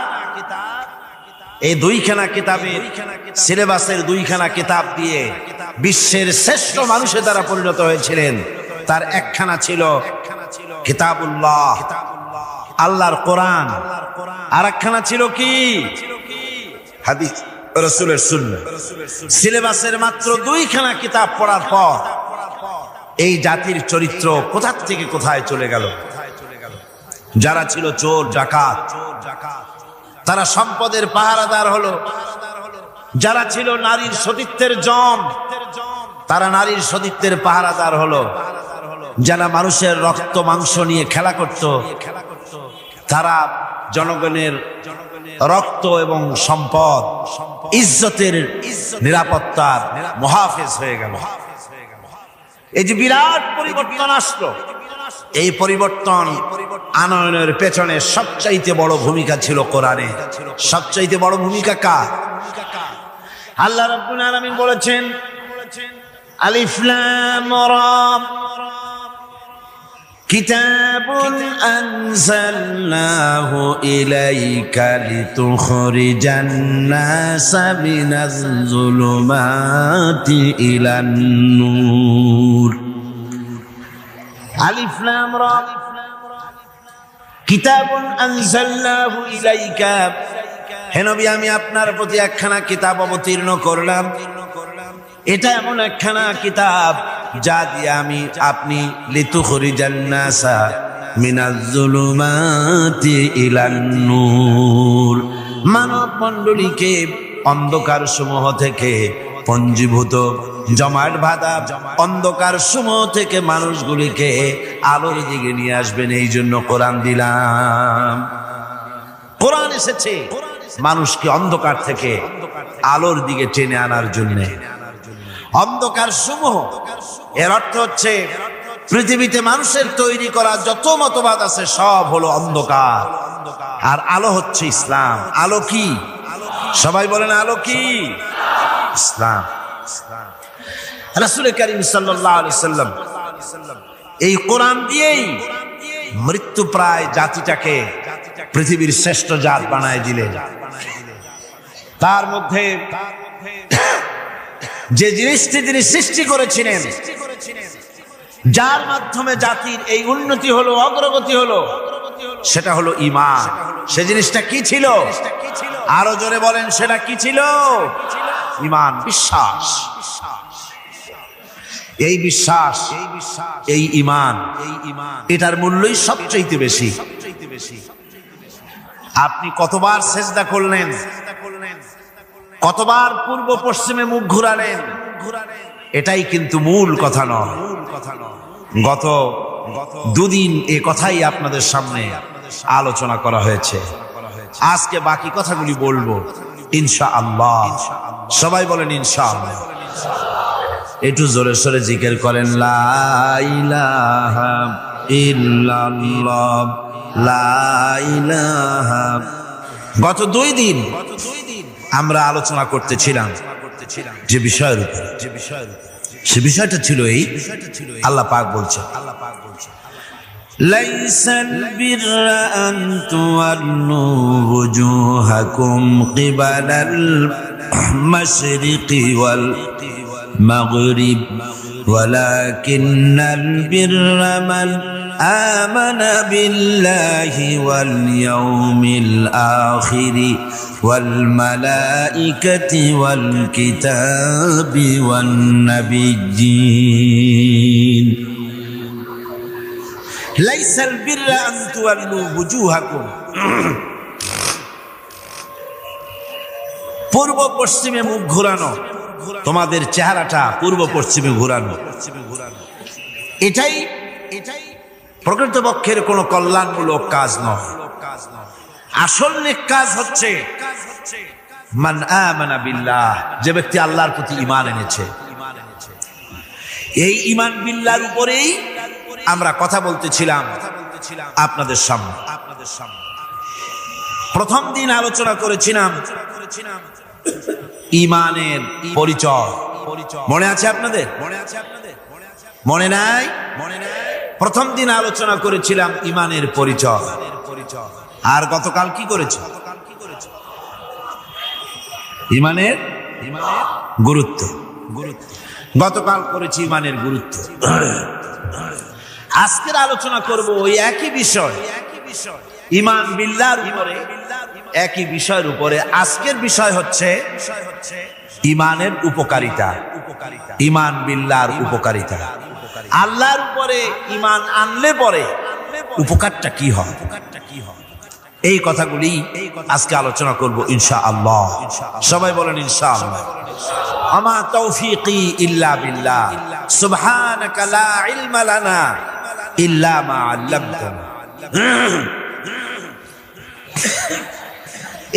Speaker 1: এই 2 খানা কিতাবের সিলেবাসের 2 খানা কিতাব দিয়ে বিশ্বের শ্রেষ্ঠ মানুষের দ্বারা পরিণত হয়েছিলেন। তার একখানা ছিল কিতাবুল্লাহ, আল্লাহর কোরআন, আর একখানা ছিল কি? হাদিস, রাসূলের সুন্নাহ। সিলেবাসের মাত্র 2 খানা কিতাব পড়ার পর এই জাতির চরিত্র কোথা থেকে কোথায় চলে গেল। যারা ছিল চোর ডাকাত, তারা সম্পদের পাহারাদার হলো। যারা ছিল নারীর সতীত্বের জম, তারা নারীর সতীত্বের পাহারাদার হলো। যারা মানুষের রক্ত মাংস নিয়ে খেলা করত, তারা জনগণের রক্ত এবং সম্পদ, ইজ্জতের নিরাপত্তার মুহাফেজ হয়ে গেল। এই যে বিরাট পরিবর্তন আসলো, এই পরিবর্তন আনয়নের পেছনে সবচাইতে বড় ভূমিকা ছিল কোরআনের। সবচাইতে বড় ভূমিকা কার? আল্লাহ রাব্বুল আলামিন বলেছেন, আলিফ লাম রা কিতাবুন আনজালনাহু ইলাইকা লিতুখরিজান নাসা মিনাজ যুলুমাতি ইলান নূর। আলিফ লাম রা কিতাবুন আনজালনাহু ইলাইকা, হে নবী আমি আপনার প্রতি একখানা কিতাব অবতীর্ণ করলাম। এটা এমন একখানা কিতাব যা দিয়ে আপনি লিতুখরিজান নাসা মিনাজ যুলুমাতি ইলান নূর, মানব মণ্ডলীকে অন্ধকার সমূহ থেকে, পঞ্জীভূত জমাট বাঁধা অন্ধকার সমূহ থেকে মানুষগুলিকে আলোর দিকে নিয়ে আসবেন। এই জন্য কোরআন দিলাম। কোরআন এসেছে মানুষকে অন্ধকার থেকে আলোর দিকে টেনে আনার জন্য। অন্ধকার সমূহ, এর অর্থ হচ্ছে পৃথিবীতে মানুষের তৈরি করা যত মতবাদ আছে সব হলো অন্ধকার, আর আলো হচ্ছে ইসলাম। আলো কি? সবাই বলেন আলো কি? ইসলাম। রাসূল করিম সাল্লাল্লাহু আলাইহি সাল্লাম এই কোরআন দিয়েই মৃত্যু প্রায় জাতিটাকে পৃথিবীর শ্রেষ্ঠ জাত বানায় দিলেন। তার মধ্যে যে জিনিসটি তিনি সৃষ্টি করেছিলেন, যার মাধ্যমে জাতির এই উন্নতি হলো, অগ্রগতি হলো, সেটা হলো ঈমান। সে জিনিসটা কি ছিল? আরো জোরে বলেন, সেটা কি ছিল? ঈমান, বিশ্বাস। এই বিশ্বাস, এই ঈমান, এটার মূল্যই সবচেয়ে বেশি। আপনি কতবার সিজদা করলেন, কতবার পূর্ব পশ্চিমে মুখ ঘুরালেন, এটাই কিন্তু মূল কথা নয়। গত 2 দিন এ কথাই আপনাদের সামনে আলোচনা করা হয়েছে। আজকে বাকি কথাগুলি বলবো ইনশাআল্লাহ। সবাই বলেন ইনশাআল্লাহ। একটু জোরে সোরে জিকির করেন, লা ইলাহা ইল্লাল্লাহ, লা ইলাহা। গত 2 দিন আমরা আলোচনা করতেছিলাম যে বিষয়ের উপর, সে বিষয়টা ছিল এই, আল্লাহ পাক বলছেন, লাইসাল বিররা আন তুওয়াল্লু ওয়ুজুহাকুম কিবালাল মাশরিকি ওয়াল মাগরিব ওয়ালাকিন্নাল বিররা মান আমানা বিল্লাহি ওয়াল ইয়াউমিল আখিরি ওয়াল মালাইকাতি ওয়াল কিতাবি ওয়ান নাবিয়্যিন। লাইসাল বিররা আন তুওয়াল্লু ওয়ুজুহাকুম, পূর্ব পশ্চিমে মুখ ঘোরানো, তোমাদের চেহারাটা পূর্ব পশ্চিমে ঘোরানো, এটাই প্রকৃতপক্ষের কোনো কল্যাণমূলক কাজ নয়। আসল নেক কাজ হচ্ছে মান আমানা বিল্লাহ, যে ব্যক্তি আল্লাহর প্রতি ঈমান এনেছে। এই ঈমান বিল্লাহর উপরেই আমরা কথা বলতেছিলাম আপনাদের সামনে। প্রথম দিন আলোচনা করেছিলাম ঈমানের পরিচয়। মনে আছে আপনাদের? মনে নাই? প্রথম দিন আলোচনা করেছিলাম ঈমানের পরিচয়। আর গতকাল কি করেছি? ঈমানের গুরুত্ব। গতকাল করেছি ঈমানের গুরুত্ব। আজকের আলোচনা করব ওই একই বিষয়, ঈমান বিল্লাহর উপরে, একই বিষয়ের উপরে। আজকের বিষয় হচ্ছে ঈমানের উপকারিতা, ঈমান বিল্লাহর উপকারিতা। আল্লাহর উপরে ঈমান আনলে পরে উপকারটা কি হয়, এই কথাগুলি আজকে আলোচনা করব ইনশাআল্লাহ। সবাই বলেন ইনশাআল্লাহ। আমা তৌফিকি ইল্লা বিল্লাহ, সুবহানাকা লা ইলমা লানা ইল্লা মা আল্লামতানা।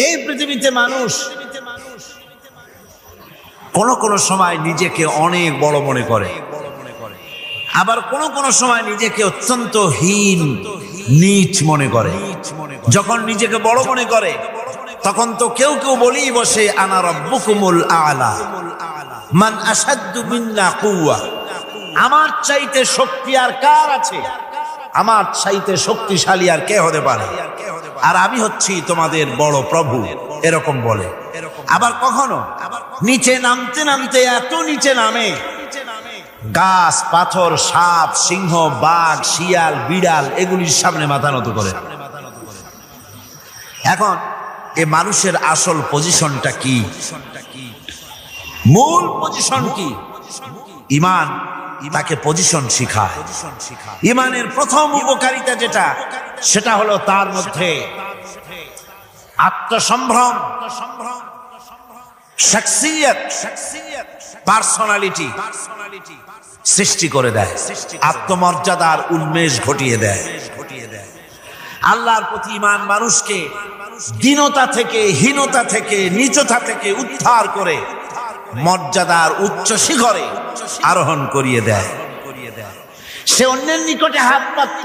Speaker 1: এই পৃথিবীতে মানুষ কোন সময় নিজেকে অনেক বড় মনে করে, আবার কোন সময় নিজেকে অত্যন্ত হীন নীচ মনে করে। যখন নিজেকে বড় মনে করে তখন তো কেউ বলেই বসে আনা রাব্বুকুমুল আ'লা, মান আশাদ্দু মিন্না কুওয়া। আমার চাইতে শক্তি আর কার আছে? আমার চাইতে শক্তিশালী আর কে হতে পারে? আর আমি হচ্ছি তোমাদের বড় প্রভু, এরকম বলে। আবার কখনো নিচে নামতে নামতে এত নিচে নামে, গাছ, পাথর, সাপ, সিংহ, বাঘ, শিয়াল, বিড়াল এগুলির সামনে মাথা নত করে। এখন এ মানুষের আসল পজিশনটা কি? মূল পজিশন কি? ঈমান তাকে পজিশন শিখায়। ঈমানের প্রথম উপকারিতা যেটা, সেটা হলো তার মধ্যে আত্মসম্ভ্রম, শাখসিয়ত, পার্সোনালিটি সৃষ্টি করে দেয়, আত্মমর্যাদার উন্মেষ ঘটিয়ে দেয়। আল্লাহর প্রতি ঈমান মানুষকে দীনতা থেকে, হীনতা থেকে, নীচতা থেকে উদ্ধার করে মর্যাদার উচ্চ শিখরে আরোহণ করিয়ে দেয়। সে অন্যের নিকটে হাত পাতত,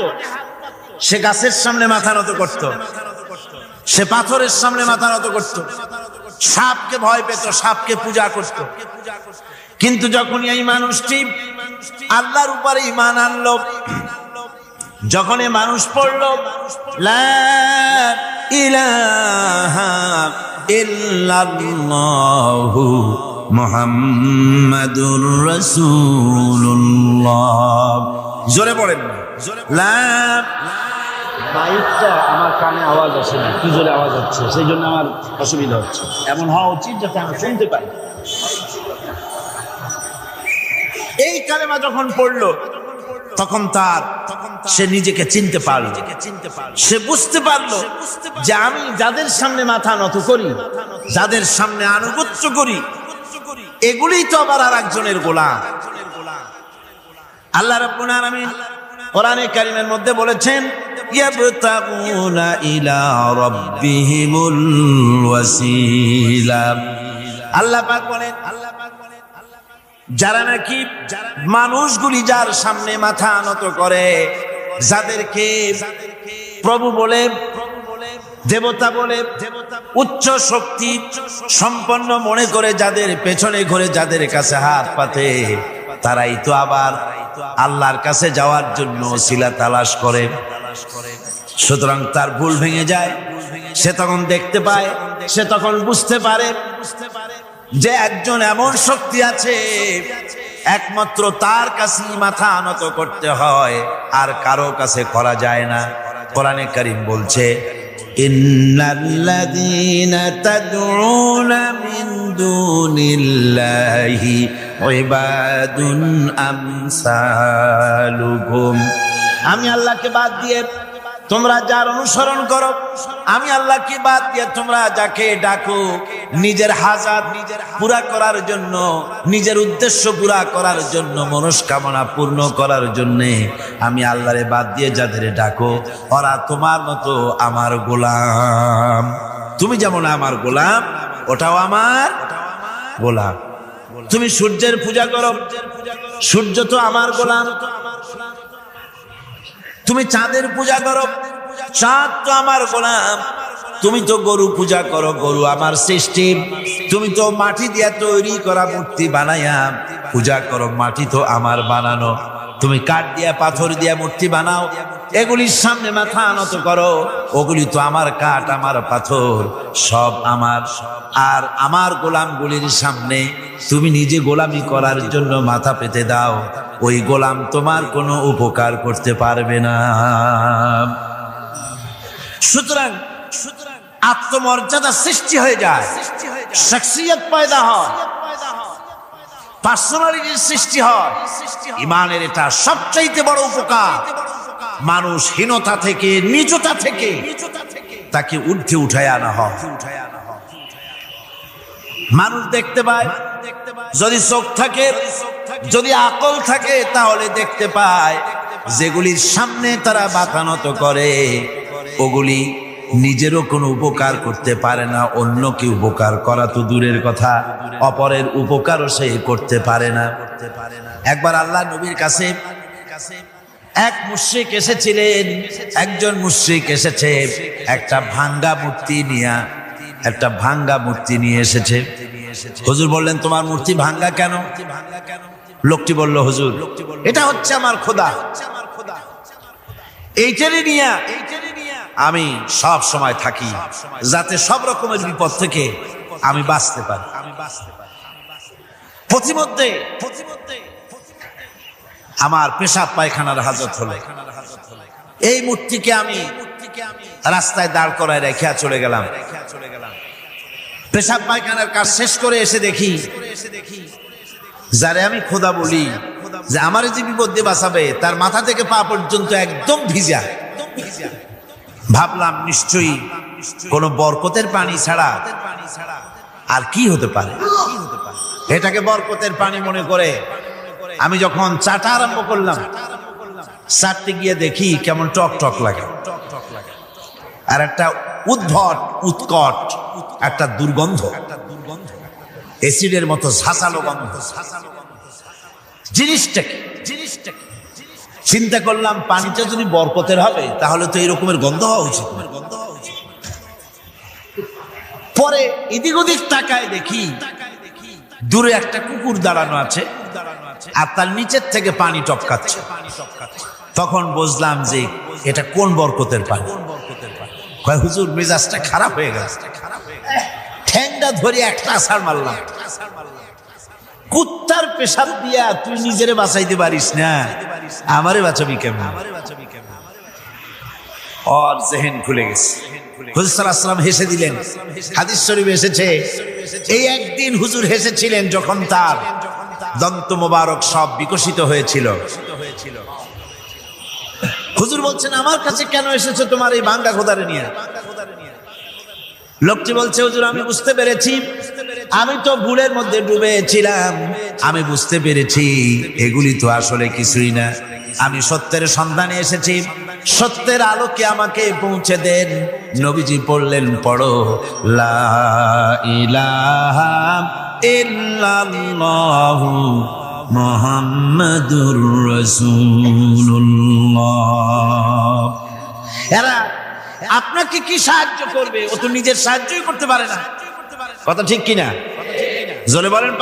Speaker 1: সে গাছের সামনে মাথা নত করত, সে পাথরের সামনে মাথা নত করত, সাপকে ভয় পেত, সাপকে পূজা করত। কিন্তু যখন এই মানুষটি আল্লাহর উপরে ঈমান আনলো, যখন এই মানুষ পড়ল লা ইলাহা ইল্লাল্লাহু মুহাম্মাদুর রাসূলুল্লাহ, জোরে পড়েন লা। মাইকটা আমার কানে আওয়াজ আসে না, কি জোরে আওয়াজ হচ্ছে, সেই জন্য আমার অসুবিধা হচ্ছে। এমন হওয়া উচিত যাতে আমি শুনতে পাই। এই কালেমা যখন পড়লো তখন সে নিজেকে চিনতে পারল, সে বুঝতে পারলো যে আমি যাদের সামনে মাথা নত করি, যাদের সামনে আনুগত্য করি, এগুলোই তো আবার আর একজনের গোলাম। আল্লাহ রাব্বুল আলামিন কোরআনে কারীমের মধ্যে বলেছেন ইয়াবতাগুনা ইলা রাব্বিহিমুল ওয়াসিলা। আল্লাহ পাক বলেন যারা নাকি মানুষগুলি যার সামনে মাথা নত করে, যাদেরকে প্রভু বলে, দেবতা বলে, উচ্চ শক্তি সম্পন্ন মনে করে, যাদের পেছনে ঘুরে, যাদের কাছে হাত পাতে, তারাই তো আবার আল্লাহর কাছে যাওয়ার জন্য ওসিলা তালাশ করে। সুতরাং তার ভুল ভেঙে যায়। সে তখন দেখতে পায়, সে তখন বুঝতে পারে যে একজন এমন শক্তি আছে, একমাত্র তার কাছেই মাথা নত করতে হয়, আর কারো কাছে করা যায় না। কোরআনে কারীম বলছে ইন্নাল্লাযীনা তাদউনা মিন দুনিল্লাহি ইবাদুন আমসালুকুম। আমি আল্লাহকে বাদ দিয়ে তোমরা যার অনুসরণ করো, আমি আল্লাহকে বাদ দিয়ে তোমরা যাকে ডাকো, নিজের হাজাত পুরা করার জন্য, নিজের উদ্দেশ্য পুরা করার জন্য, মনস্কামনা পূর্ণ করার জন্য আমি আল্লাহরে বাদ দিয়ে যাদের ডাকো, ওরা তোমার মতো আমার গোলাম। তুমি যেমন আমার গোলাম, ওটাও আমার গোলাম। তুমি সূর্যের পূজা করো, সূর্য তো আমার গোলাম। তুমি চাঁদের পূজা করো, চাঁদ তো আমার গোলাম। তুমি তো গরু পূজা করো, গরু আমার সৃষ্টি, তুমি তো মাটি দিয়া তৈরি করা মূর্তি বানাইয়া পূজা করো, মাটি তো আমার বানানো, তুমি কাঠ দিয়া পাথর দিয়া মূর্তি বানাও, এগুলির সামনে মাথা নত করো, ওগুলি তো আমার কাঠ আমার পাথর সব আমার, আর আমার গোলামগুলির সামনে তুমি নিজে গোলামি করার জন্য মাথা পেতে দাও, ওই গোলাম তোমার কোনো উপকার করতে পারবে না। সুতরাং আত্মমর্যাদা সৃষ্টি হয়ে যায়, শখসিয়ত পয়দা হয়, পার্সোনালিটির সৃষ্টি হয়। ইমানের এটা সবচাইতে বড় উপকার। মানুষ হীনতা থেকে, নীচতা থেকে তাকে ঊর্ধ্বে উঠায় আনা হয়। মানুষ দেখতে পায়, যদি চোখ থাকে, যদি আকল থাকে, তাহলে দেখতে পায় যেগুলির সামনে তারা মাথা নত করে ওগুলি নিজেরও কোনো উপকার করতে পারে না, অন্যকে উপকার করা তো দূরের কথা, অপরের উপকারও সে করতে পারে না। একবার আল্লাহ নবীর কাছে এক মুশরিক এসেছিলেন, একজন মুশরিক এসেছে একটা ভাঙ্গা মূর্তি নিয়ে এসেছে। হুজুর বললেন, তোমার মূর্তি ভাঙ্গা কেন? লোকটি বলল, হুজুর এটা হচ্ছে আমার খোদা, এইটারই নিয়ে আমি সব সময় থাকি, যাতে সব রকমের বিপদ থেকে আমি বাঁচতে পারি। প্রতিমধ্যে আমার পেশাব পায়খানার হাজত হলো, এই মূর্তিকে আমি রাস্তায় দাঁড় করায় রেখে চলে গেলাম। পেশাব পায়খানার কাজ শেষ করে এসে দেখি যারে আমি খোদা বলি, যে আমার যে বিপদে বাঁচাবে, তার মাথা থেকে পা পর্যন্ত একদম ভিজা। ভাবলাম নিশ্চয়ই কোন বরকতের পানি ছাড়া আর কি হতে পারে। এটাকে বরকতের পানি মনে করে আমি যখন চাটা আরম্ভ করলাম, চাটতে গিয়ে দেখি কেমন টক টক লাগে, আর একটা উৎকট একটা দুর্গন্ধ, অ্যাসিডের মতো ঝাঁসালো গন্ধ। জিনিসটাকে চিন্তা করলাম, পানিটা যদি বরকতের হবে তাহলে তো এরকমের গন্ধ হওয়া উচিত। পরে এদিক ওদিক তাকায় দেখি দূরে একটা কুকুর দাঁড়ানো আছে, আর তার নিচের থেকে পানি টপকাচ্ছে। তখন বুঝলাম যে এটা কোন বরকতের পানি। কয়, হুজুর মেজাজটা খারাপ হয়ে গেছে, ঠ্যাংটা ধরে একটা আছাড় মারলাম। কুত্তার পেশাব দিয়া তুই নিজেরে বাঁচাইতে পারিস না, আমারে বাঁচাবি কেমন? ওর জেহেন খুলে গেছে। হুজুর সাল্লাল্লাহু আলাইহি ওয়াসাল্লাম হেসে দিলেন। হাদিস শরীফে এসেছে, এই একদিন হুজুর হেসেছিলেন যখন তার দন্ত মোবারক সব বিকশিত হয়েছিল। হুজুর বলছেন, আমার কাছে কেন এসেছো তোমার এই ভাঙ্গা খোদারে নিয়ে? লোকটি বলছে, হুজুর আমি বুঝতে পেরেছি, আমি তো ভুলের মধ্যে ডুবেছিলাম, আমি বুঝতে পেরেছি এগুলি তো আসলে কিছুই না, আমি সত্যের সন্ধানে এসেছি, সত্যের আলোকে আমাকে পৌঁছে দেন। নবীজি পড়লেন, পড়ো লা ইলাহা ইল্লাল্লাহু মুহাম্মাদুর রাসূলুল্লাহ। এরা আপনাকে কি সাহায্য করবে? ও তো নিজের সাহায্যই করতে পারে না। কথা ঠিক কিনা? জোরে বলেন,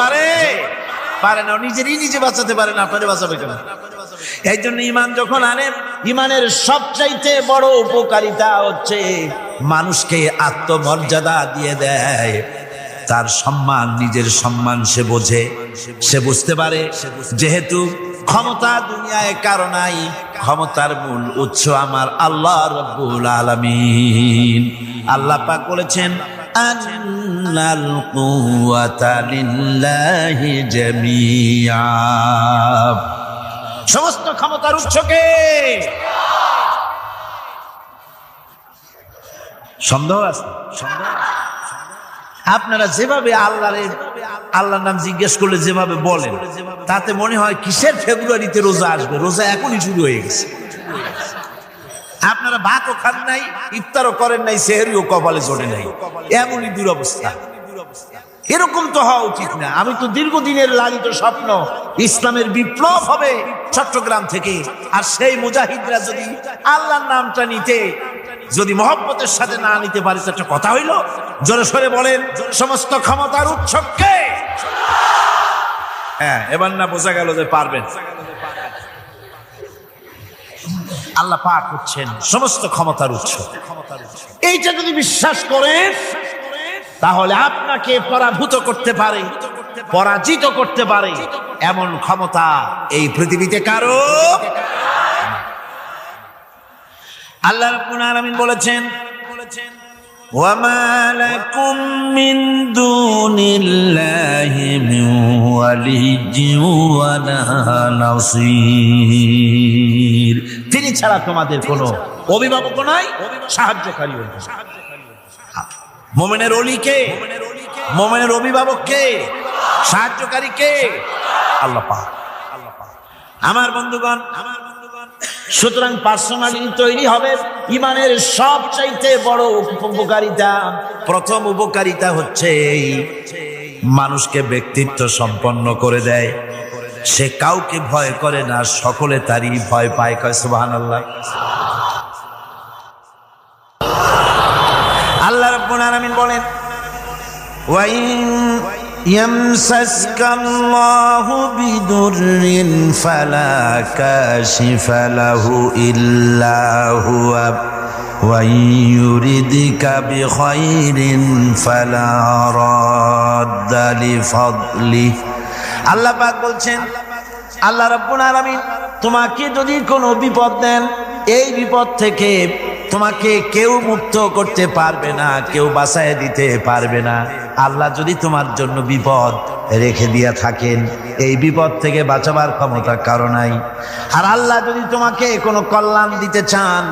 Speaker 1: পারে না, নিজে বাঁচাতে পারে না, আপনারে বাঁচাবে কেন? এই জন্য ইমান যখন আনেন, ইমানের সবচাইতে বড় উপকারিতা হচ্ছে মানুষকে আত্মমর্যাদা দিয়ে দেয়। তার সম্মান, নিজের সম্মান সে বোঝে, সে বুঝতে পারে যেহেতু ক্ষমতা দুনিয়ায় কারো নাই, ক্ষমতার মূল উৎস আমার আল্লাহ রাব্বুল আলামিন। আল্লাহ পাক বলেছেন, আন্নাল কুওয়াতা লিল্লাহি জামিআ, সমস্ত ক্ষমতার উৎসকে। সন্দেহ আছে? আপনারা যেভাবে আল্লাহর নাম জিজ্ঞেস করলে যেভাবে বলেন, তাতে মনে হয় কিসের ফেব্রুয়ারিতে রোজা আসবে, রোজা এখনই শুরু হয়ে গেছে। আপনারা ভাতও খান নাই, ইফতারও করেন নাই, সেহরিও কপালে চড়ে নাই, এমনই দুরবস্থা। এরকম তো হওয়া উচিত না। আমি তো দীর্ঘদিনের লালিত স্বপ্ন ইসলামের বিপ্লব হবে চট্টগ্রাম থেকে, আর সেই মুজাহিদরা যদি আল্লাহর নামটা নিতে যদি মহব্বতের সাথে না নিতে পারি তো একটা কথা হইল। জোরে সরে বলেন, সমস্ত ক্ষমতার উৎস কে? হ্যাঁ, এবার না বোঝা গেল যে পারবেন। আল্লাহ পাক হচ্ছেন সমস্ত ক্ষমতার উৎস। এইটা যদি বিশ্বাস করেন তাহলে আপনাকে পরাভূত করতে পারে, পরাজিত করতে পারে এমন ক্ষমতা এই পৃথিবীতে কারো। আল্লাহ রাব্বুল আলামিন বলেছেন, ওয়ামা লাকুম মিন দুনিল্লাহি মিন ওয়ালিয়্যিন ওয়ালা নাসীর। তিনি ছাড়া তোমাদের কোনো অভিভাবক নাই, সাহায্যকারীও নাই। মুমিনের ওলি কে? মুমিনের অভিভাবক কে? সাহায্যকারী কে? আল্লাহ পাক। আমার বন্ধুগণ, সুতরাং পার্সোনালিটি তৈরি হবে। ইমানের সবচাইতে বড় উপকারিতা, প্রথম উপকারিতা হচ্ছে এই, মানুষকে ব্যক্তিত্ব সম্পন্ন করে দেয়। সে কাউকে ভয় করে না, সকলে তারই ভয় পায়। কয় সুবহানাল্লাহ। আল্লাহ রাব্বুল আলামিন বলেন, ওয়াইন ইয়ামসাসকাল্লাহু বিদুররিন ফালা কাশিফা লাহু ইল্লা হুয়া ওয়া ইউরিদকা বিখাইরিন ফালা রাদ্দা লিফাদলি। আল্লাহ পাক বলছেন, আল্লাহ রাব্বুল আলামিন তোমাকে যদি কোনো বিপদ দেন, এই বিপদ থেকে তোমাকে কেউ মুক্ত করতে পারবে না, কেউ বাঁচায় দিতে পারবে না। আল্লাহ যদি তোমার জন্য বিপদ রেখে দিয়া থাকেন, এই বিপদ থেকে বাঁচাবার ক্ষমতা কারো নাই। আর আল্লাহ যদি তোমাকে কোনো কল্যাণ দিতে চান,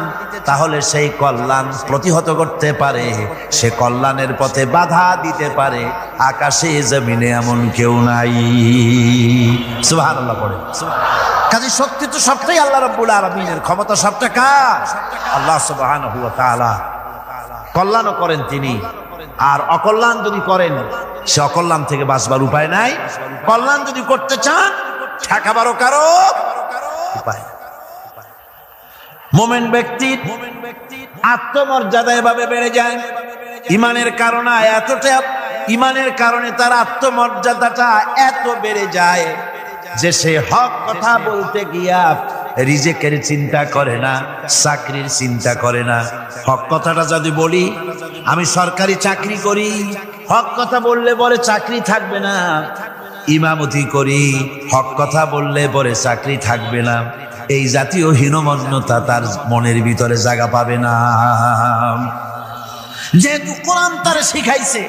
Speaker 1: তাহলে সেই কল্যাণ প্রতিহত করতে পারে, সে কল্যাণের পথে বাধা দিতে পারে। আকাশে জমিনে এমন কেউ নাই। সুবহানাল্লাহ পড়ে। কাজে শক্তি তো সবটাই আল্লাহ রাব্বুল আলামিনের, ক্ষমতা সবটা কার? আল্লাহ সুবহানাহু ওয়া তাআলা। কল্যাণও করেন তিনি, আর অকল্যাণ যদি করেন, সে অকল্যাণ থেকে বাঁচবার উপায় নাই। কল্যাণ যদি করতে চান, ঠেকাবারও কারো উপায়। মুমিন ব্যক্তির আত্মমর্যাদা এভাবে বেড়ে যায় ইমানের কারণে। ইমানের কারণে তার আত্মমর্যাদাটা এত বেড়ে যায় যে সে হক কথা বলতে গিয়া রিজেকের চিন্তা করে না, চাকরির চিন্তা করে না। হক কথাটা যদি বলি, আমি সরকারি চাকরি করি, হক কথা বললে বলে চাকরি থাকবে না। ইমামতি করি, হক কথা বললে বলে চাকরি থাকবে না। এই জাতীয় হীনমন্যতা তার মনের ভিতরে জায়গা পাবে না। যেহেতু কোরআন তার শিখাইছে,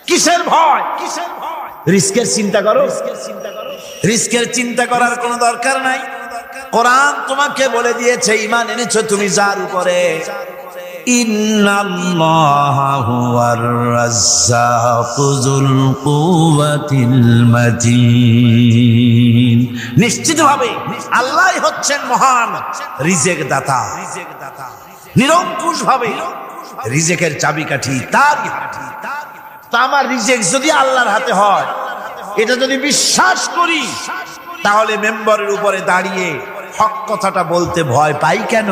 Speaker 1: কিসের ভয়? রিস্কের চিন্তা করো। রিস্কের চিন্তা করার কোনো দরকার নাই। কোরআন তোমাকে বলে দিয়েছে, ঈমান এনেছো তুমি যার উপরে, ইন্নাল্লাহা হুয়ার রাজ্জাকু যুল কুওয়াতিল মাতিন। নিশ্চিতভাবে আল্লাহই হচ্ছেন মহান রিজেক দাতা। নিরঙ্কুশ ভাবে রিজেকের চাবিকাঠি তারই হাতে। তা আমার রিজেক যদি আল্লাহর হাতে হয়, এটা যদি বিশ্বাস করি, তাহলে মেম্বারের উপরে দাঁড়িয়ে হক কথাটা বলতে ভয় পাই কেন?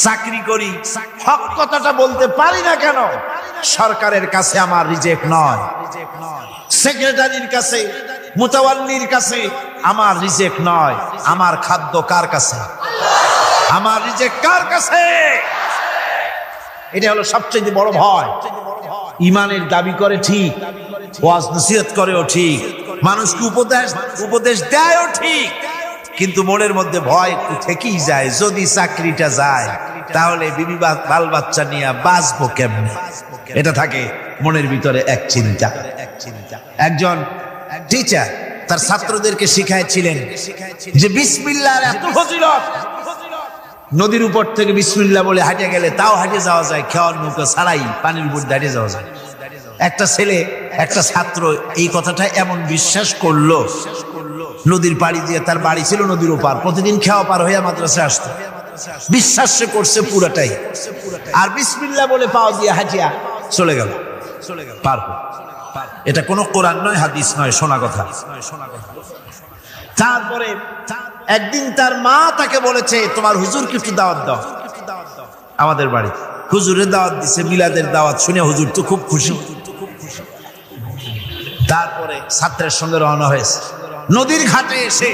Speaker 1: চাকরি করি, হক কথাটা বলতে পারি না কেন? সরকারের কাছে আমার রিজেক নয়, সেক্রেটারির কাছে, মুতাওয়াল্লির কাছে আমার রিজেক নয়। আমার খাদ্য কার কাছে? আমার রিজেক কার কাছে? এটা হলো সবচেয়ে বড় ভয়। ইমানের দাবি করে ঠিক, ওয়াজ নসিহত করেও ঠিক, মানুষকে উপদেশ দেয়ও ঠিক, কিন্তু মনের মধ্যে ভয় একটু থেকেই যায়। যদি চাকরিটা যায়, তাহলে বিবি বাল বাচ্চা নিয়ে বাঁচবো কেমনে? এটা থাকে মনের ভিতরে এক চিন্তা। একজন টিচার তার ছাত্রদেরকে শিখাইছিলেন যে বিসমিল্লাহর এত ফজিলত, নদীর উপর থেকে বিসমিল্লাহ বলে হাঁটে গেলে তাও হাঁটে যাওয়া যায়, খেয়ার নৌকা ছাড়াই পানির উপর দাঁড়ে যাওয়া যায়। একটা ছাত্র এই কথাটা এমন বিশ্বাস করলো, নদীর পাড়ি দিয়ে, তার বাড়ি ছিল নদীর ওপার, প্রতিদিন খেওয়া পার হইয়া মাদ্রাসায় আসতো। বিশ্বাস সে করছে পুরাটাই, আর বিসমিল্লাহ বলে পাও দিয়ে হাঁটিয়া চলে গেল পার। এটা কোনো কোরআন নয়, হাদিস নয়, শোনা কথা। তারপরে একদিন তার মা তাকে বলেছে, তোমার হুজুরকে একটু দাওয়াত দাও। আমাদের বাড়ি হুজুরের দাওয়াত দিছে, মিলাদের দাওয়াত শুনে হুজুর তো খুব খুশি। তারপরে ছাত্রের সঙ্গে রওনা হয়েছে। নদীর ঘাটে এসে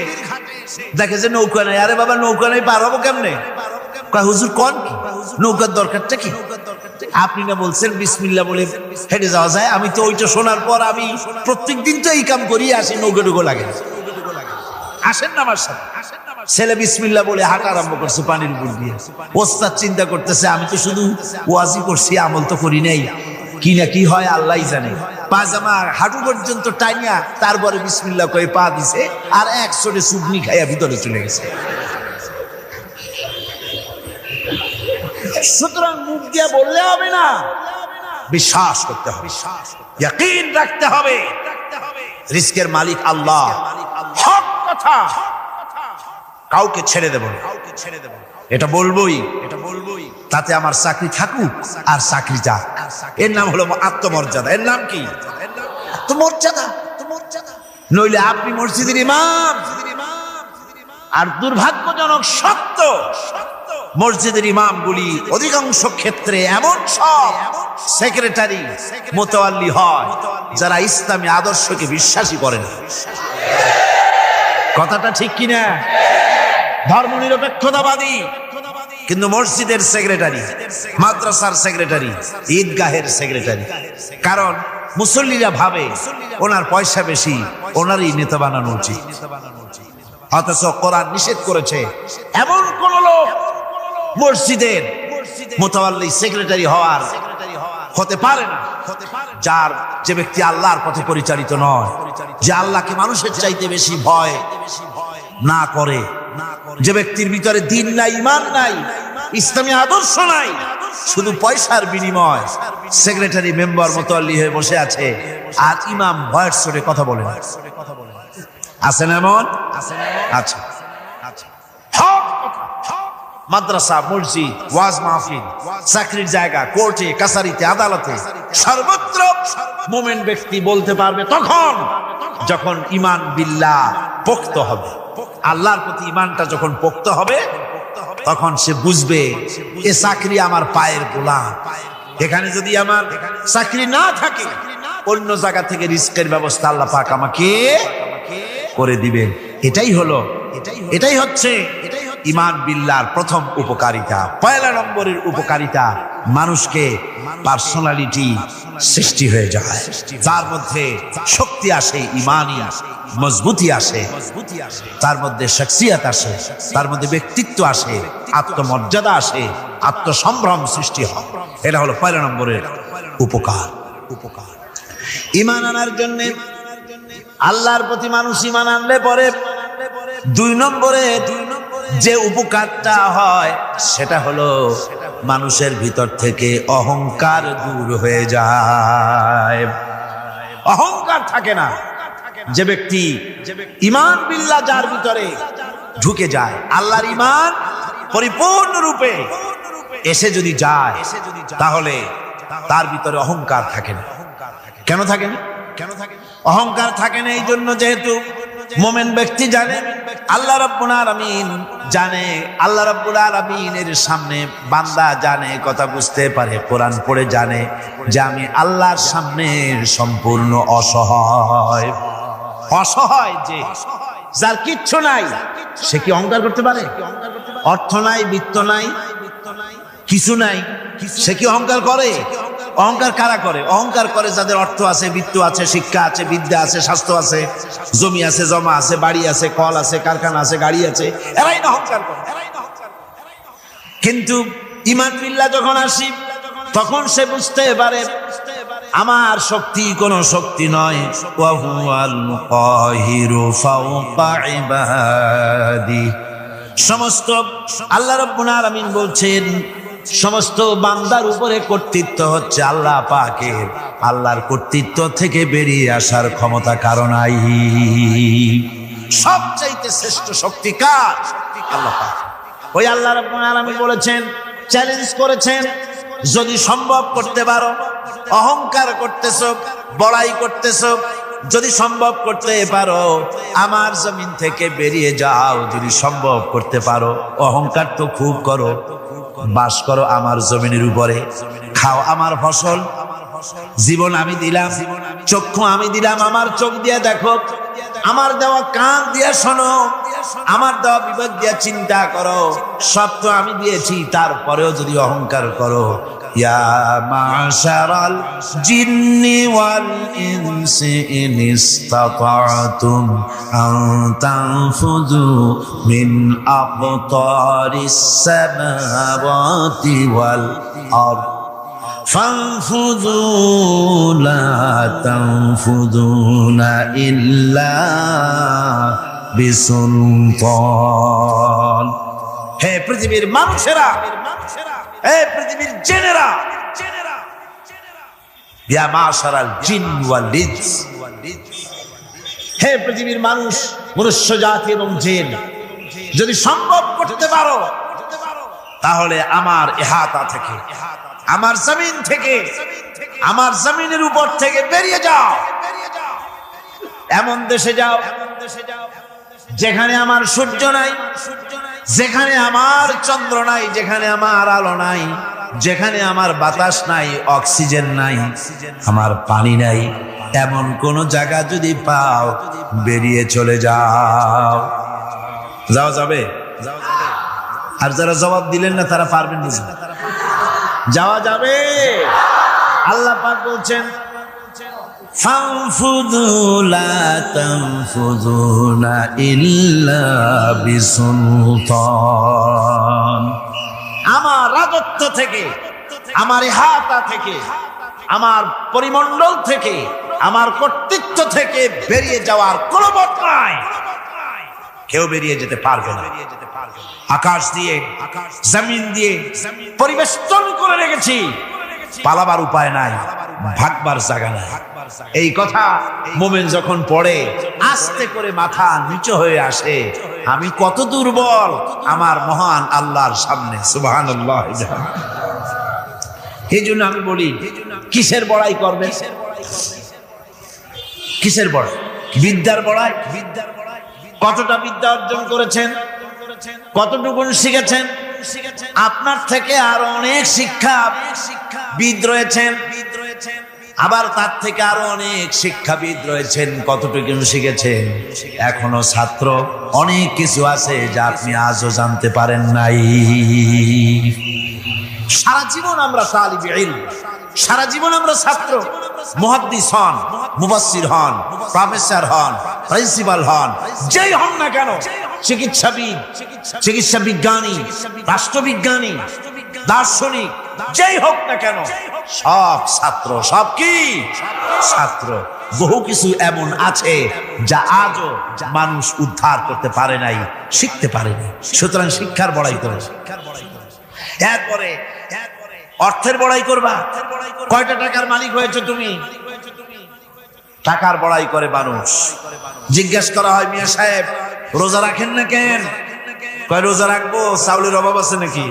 Speaker 1: দেখে যে নৌকা নাই। আরে বাবা, নৌকা নাই, পার হবো কেমনে? কয় হুজুর কোন কি, নৌকার দরকারটা কি? আপনি না বলছেন বিসমিল্লাহ বলে হেঁটে যাওয়া যায়। আমি তো ওইটা শোনার পর আমি প্রত্যেকদিন তো এই কাম করি আসি, নৌকা টুকো লাগে। আসেন না আমার সাথে। ছেলে বিসমিল্লাহ বলে হাঁটা আরম্ভ করছে পানির উপর দিয়ে। ওস্তাদ চিন্তা করতেছে আমি তো শুধু ওয়াজি করছি, আমল তো করি নাই, কি না কি হয় আল্লাহই জানে। পাজামা হাঁটু পর্যন্ত টাইনা তারপরে বিসমিল্লাহ কয়ে পা দিছে, আর এক চোটে চুগনি খাইয়া ভিতরে চলে গেছে। সুতরাং মুখ দিয়া বললে হবে না, বিশ্বাস করতে হবে, ইয়াকিন রাখতে হবে। রিস্কের মালিক আল্লাহ, হক কথা কাউকে ছেড়ে দেব না, এটা বলবোই। তাতে আমার চাকরি থাকুক আর চাকরি যাক। এর নাম হলো আত্মমর্যাদা। এর নাম কি? আত্মমর্যাদা। নইলে আপনি মসজিদের ইমাম, আর দুর্ভাগ্যজনক সত্য মসজিদের ইমামগুলি অধিকাংশ ক্ষেত্রে এমন সব সেক্রেটারি মোতাওয়াল্লি হয় যারা ইসলামী আদর্শকে বিশ্বাসী করে না। কথাটা ঠিক কিনা? ধর্মনিরপেক্ষতাবাদী, কিন্তু মসজিদের সেক্রেটারি, মাদ্রাসার সেক্রেটারি, ঈদগাহের সেক্রেটারি। কারণ মুসল্লিরা ভাবে ওনার পয়সা বেশি, ওনারই নেতা বানানো উচিত। অথচ কোরআন নিষেধ করেছে এমন কোন লোক মসজিদের মোতাওয়াল্লি সেক্রেটারি হতে পারে না যে ব্যক্তি আল্লাহর পথে পরিচালিত নয়, যে আল্লাহকে মানুষের চাইতে বেশি ভয় না করে, যে ব্যক্তির ভিতরে দ্বীন নাই, ঈমান নাই, ইসলামী আদর্শ নাই, শুধু পয়সার বিনিময় সেক্রেটারি মেম্বার মোতাওয়াল্লি হয়ে বসে আছে, আর ইমাম ভয়ের সুরে কথা বলে না। আছেন এমন? আচ্ছা, মাদ্রাসা, মসজিদ, ওয়াজ মাহফিল, চাকরির জায়গা, কোর্টে, কাছারিতে, আদালতে, সর্বত্র মুমিন ব্যক্তি বলতে পারবে তখন যখন ঈমান বিল্লাহ পোক্ত হবে। আল্লাহর প্রতি ঈমানটা যখন পোক্ত হবে, তখন সে বুঝবে এ চাকরি আমার পায়ের গোলাম। এখানে যদি আমার চাকরি না থাকে, অন্য জায়গা থেকে রিস্কের ব্যবস্থা আল্লাহ পাক আমাকে করে দিবেন। এটাই হচ্ছে ঈমান বিল্লাহর প্রথম উপকারিতা। পয়লা নম্বরের উপকারিতা, মানুষকে পার্সোনালিটি সৃষ্টি হয়ে যায়, তার মধ্যে শক্তি আসে, ঈমানি মজবুতি আসে, তার মধ্যে শখসিয়ত আসে, তার মধ্যে ব্যক্তিত্ব আসে, আত্মমর্যাদা আসে, আত্মসম্ভ্রম সৃষ্টি হয়। এটা হলো পয়লা নম্বরের উপকার। ঈমান আনার জন্য আল্লাহর প্রতি মানুষ ঈমান আনলে পরে 2 নম্বরে যে উপকারটা হয় সেটা হলো মানুষের ভিতর থেকে অহংকার দূর হয়ে যায়। অহংকার থাকে না। যে ব্যক্তি ঈমান বিল্লাহ যার ভিতরে ঢুকে যায়, আল্লাহর ঈমান পরিপূর্ণরূপে এসে যদি যায়, তাহলে তার ভিতরে অহংকার থাকে না। কেন থাকে না? অহংকার থাকে না এই জন্য, যেহেতু মুমিন ব্যক্তি জানে আল্লাহ রাব্বুল আলামিন জানে, আল্লাহ রাব্বুল আলামিনের সামনে বান্দা জানে, কথা বুঝতে পারে, কোরআন পড়ে জানে যে আমি আল্লাহর সামনে সম্পূর্ণ অসহায়। যে যার কিচ্ছু নাই সে কি অহংকার করতে পারে? অর্থ নাই, বিত্ত নাই, কিছু নাই, সে কি অহংকার করে? অহংকার কারা করে? অহংকার করে যাদের অর্থ আছে, বিত্ত আছে, শিক্ষা আছে, বিদ্যা আছে, স্বাস্থ্য আছে, জমি আছে, জমা আছে, বাড়ি আছে, কল আছে, কারখানা আছে, গাড়ি আছে, এরাই না অহংকার করে। কিন্তু ঈমান বিল্লাহ যখন আসি, তখন সে বুঝতে পারে আমার শক্তি কোন শক্তি নয়। ওয়া হুয়াল কাহিরু ফাওকা ইবাদি। সমস্ত আল্লাহ রাব্বুল আলামিন বলছেন সমস্ত বান্দার উপরে কর্তৃত্ব হচ্ছে আল্লাহ পাকের। আল্লাহর কর্তৃত্ব থেকে বেরিয়ে আসার ক্ষমতা কারো নাই। সবচাইতে শ্রেষ্ঠ শক্তি কার? আল্লাহ পাক। ওই আল্লাহ রাব্বুল আলামিন বলেছেন, চ্যালেঞ্জ করেছেন, যদি সম্ভব করতে পারো, অহংকার করতেছ, বড়াই করতেছ, যদি সম্ভব করতে পারো আমার জমিন থেকে বেরিয়ে যাও। যদি সম্ভব করতে পারো, অহংকার তো খুব করো, বাস করো আমার জমিনের উপরে, খাও আমার ফসল। জীবন আমি দিলাম, চক্ষু আমি দিলাম, আমার চোখ দিয়ে দেখো, আমার দেওয়া কান দিয়ে শোনো, আমার দেওয়া বিবেক দিয়ে চিন্তা করো, সব তো আমি দিয়েছি। তারপরেও যদি অহংকার করো, ইয়া মাশারাল জিন্নি ওয়াল ইনসি ইন ইসতাতা'তুম আন তানফুযু মিন আকতারিস সামাওয়াতি ওয়াল আরদ فانفذوا لا تنفذون إلا بسلطان। হে পৃথিবীর মানুষেরা, হে পৃথিবীর জেনেরা, ইয়া মাশারাল জিন ওয়াল ইনস, হে পৃথিবীর মানুষ, মনুষ্য জাতি এবং জিন, যদি সম্ভব করতে পারো তাহলে আমার ইহাতা থেকে, আমার জমিন থেকে, আমার জমিনের উপর থেকে বেরিয়ে যাও। এমন দেশে যাও যেখানে আমার সূর্য নাই, যেখানে আমার চন্দ্র নাই, যেখানে আমার আলো নাই, যেখানে আমার বাতাস নাই, অক্সিজেন নাই, আমার পানি নাই। এমন কোন জায়গা যদি পাও, বেরিয়ে চলে যাও। যাওয়া যাবে? আর যারা জবাব দিলেন না তারা পারবেন না। যাওয়া যাবে। আল্লাহ পাক বলছেন, ফানফুযু লা তানফুযুনা ইল্লা বিসুলতান। আমার রাজত্ব থেকে, আমার ইহাতা থেকে, আমার পরিমণ্ডল থেকে, আমার কর্তৃত্ব থেকে বেরিয়ে যাওয়ার কোনো পথ নাই। কেউ বেরিয়ে যেতে পারবে না। আকাশ দিয়ে, জমিন দিয়ে পরিবেষ্টন করে রেখেছি, পালাবার উপায় নাই, ভাগবার জায়গা নাই। এই কথা মুমিন যখন পড়ে, আস্তে করে মাথা নিচু হয়ে আসে, আমি কত দুর্বল আমার মহান আল্লাহর সামনে। সুবহানাল্লাহ। এই জন্য আমি বলি, কিসের বড়াই করবে? কিসের বড়াই? বিদ্যার বড়াই। কতটা বিদ্যা অর্জন করেছেন, কতটুকু শিখেছেন? আপনার থেকে আরো অনেক শিক্ষাবিদ রয়েছেন, আবার তার থেকে আরো অনেক শিক্ষাবিদ রয়েছেন। কতটুকু শিখেছেন? এখনো ছাত্র, অনেক কিছু আছে যা আপনি আজও জানতে পারেন নাই। সারা জীবন আমরা তালিবে ইলম, সারা জীবন আমরা ছাত্র। মুহাদ্দিস হন, মুফাসসির হন, প্রফেসর হন, প্রিন্সিপাল হন, যেই হন না কেন, চিকিৎসাবিদ, চিকিৎসা বিজ্ঞানী, রাষ্ট্রবিজ্ঞানী, দার্শনিক, যেই হোক না কেন, সব ছাত্র। সব কি? ছাত্র। বহু কিছু এমন আছে যা আজও মানুষ উদ্ধার করতে পারে নাই, শিখতে পারেনি। সুতরাং শিক্ষার বড়াই করে। এরপরে অর্থের বড়াই করবা। কয়টা টাকার মালিক হয়েছে তুমি? টাকার বড়াই করে মানুষ। জিজ্ঞেস করা হয়, মিয়া সাহেব রোজা রাখেন না কেন? কয় রোজা রাখবো, চাউলের অভাব আছে নাকি?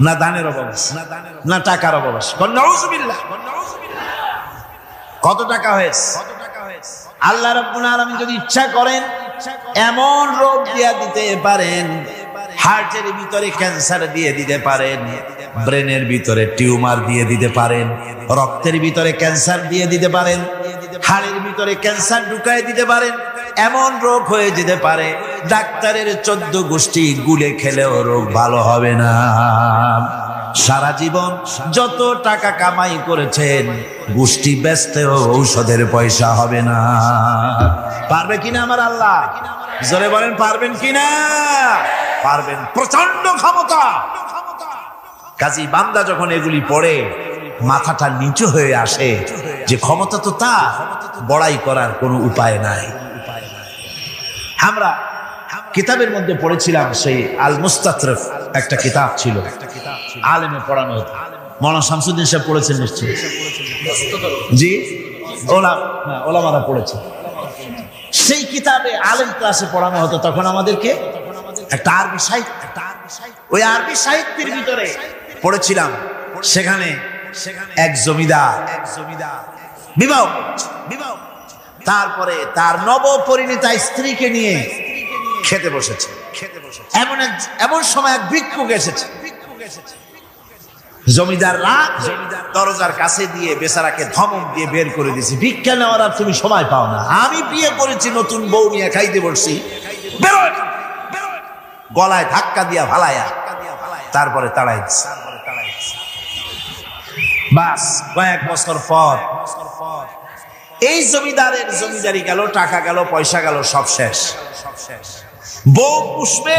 Speaker 1: না দানের অভাব আছে, না টাকার অভাব আছে। নাউজুবিল্লাহ। কত টাকা হয়েছে? আল্লাহ রাব্বুল আলামিন যদি ইচ্ছা করেন এমন রোগ দিয়া দিতে পারেন, হার্টের ভিতরে ক্যান্সার দিয়ে দিতে পারেন, ব্রেনের ভিতরে টিউমার দিয়ে দিতে পারেন, রক্তের ভিতরে ক্যান্সার দিয়ে দিতে পারেন, হাড়ের ভিতরে ক্যান্সার ঢুকায় দিতে পারেন। এমন রোগ হয়ে যেতে পারে ডাক্তারের 14 গোষ্ঠী গুলে খেলেও রোগ ভালো হবে না। সারা জীবন যত টাকা কামাই করেছেন, গোষ্ঠী বেচতেও ঔষধের পয়সা হবে না। পারবে কিনা আমার আল্লাহ? জোরে বলেন, পারবেন কিনা? পারবেন। প্রচন্ড ক্ষমতা। কাজী বান্দা যখন এগুলি পড়ে, মাথাটা নিচু হয়ে আসে যে ক্ষমতা তো তা, বড়াই করার কোনো উপায় নাই। আমরা কিতাবের মধ্যে পড়েছিলাম, সেই আল মুস্তাতরফ একটা কিতাব ছিল, আলেমে পড়ানো হতো। মৌলানা শামসুদ্দিন সাহেব পড়েছেন নিশ্চয়ই? জি, ওলামারা পড়েছে। সেই কিতাবে আলেম ক্লাসে পড়ানো হতো। তখন আমাদেরকে একটা আরবি সাহিত্য, ওই আরবি সাহিত্যের ভিতরে পড়েছিলাম। সেখানে এক জমিদার বিবাহ, তারপরে তার নবপরিণীতা স্ত্রীকে নিয়ে খেতে বসেছে। এমন সময় এক ভিক্ষুক এসেছে। জমিদাররা দরজার কাছে দিয়ে বেচারাকে ধমক দিয়ে বের করে দিয়েছে, ভিক্ষা নেওয়ার আর তুমি সময় পাও না, আমি বিয়ে করেছি, নতুন বউ নিয়ে খাইতে বসছি, বেরো এখান থেকে। গলায় ধাক্কা দিয়া ভালায়া তারপরে তাড়াই দিচ্ছে। বাস কয়েক বছর পর এই জমিদারের জমিদারি গেল, টাকা গেল, পয়সা গেল, সব শেষ। বউ পুষবে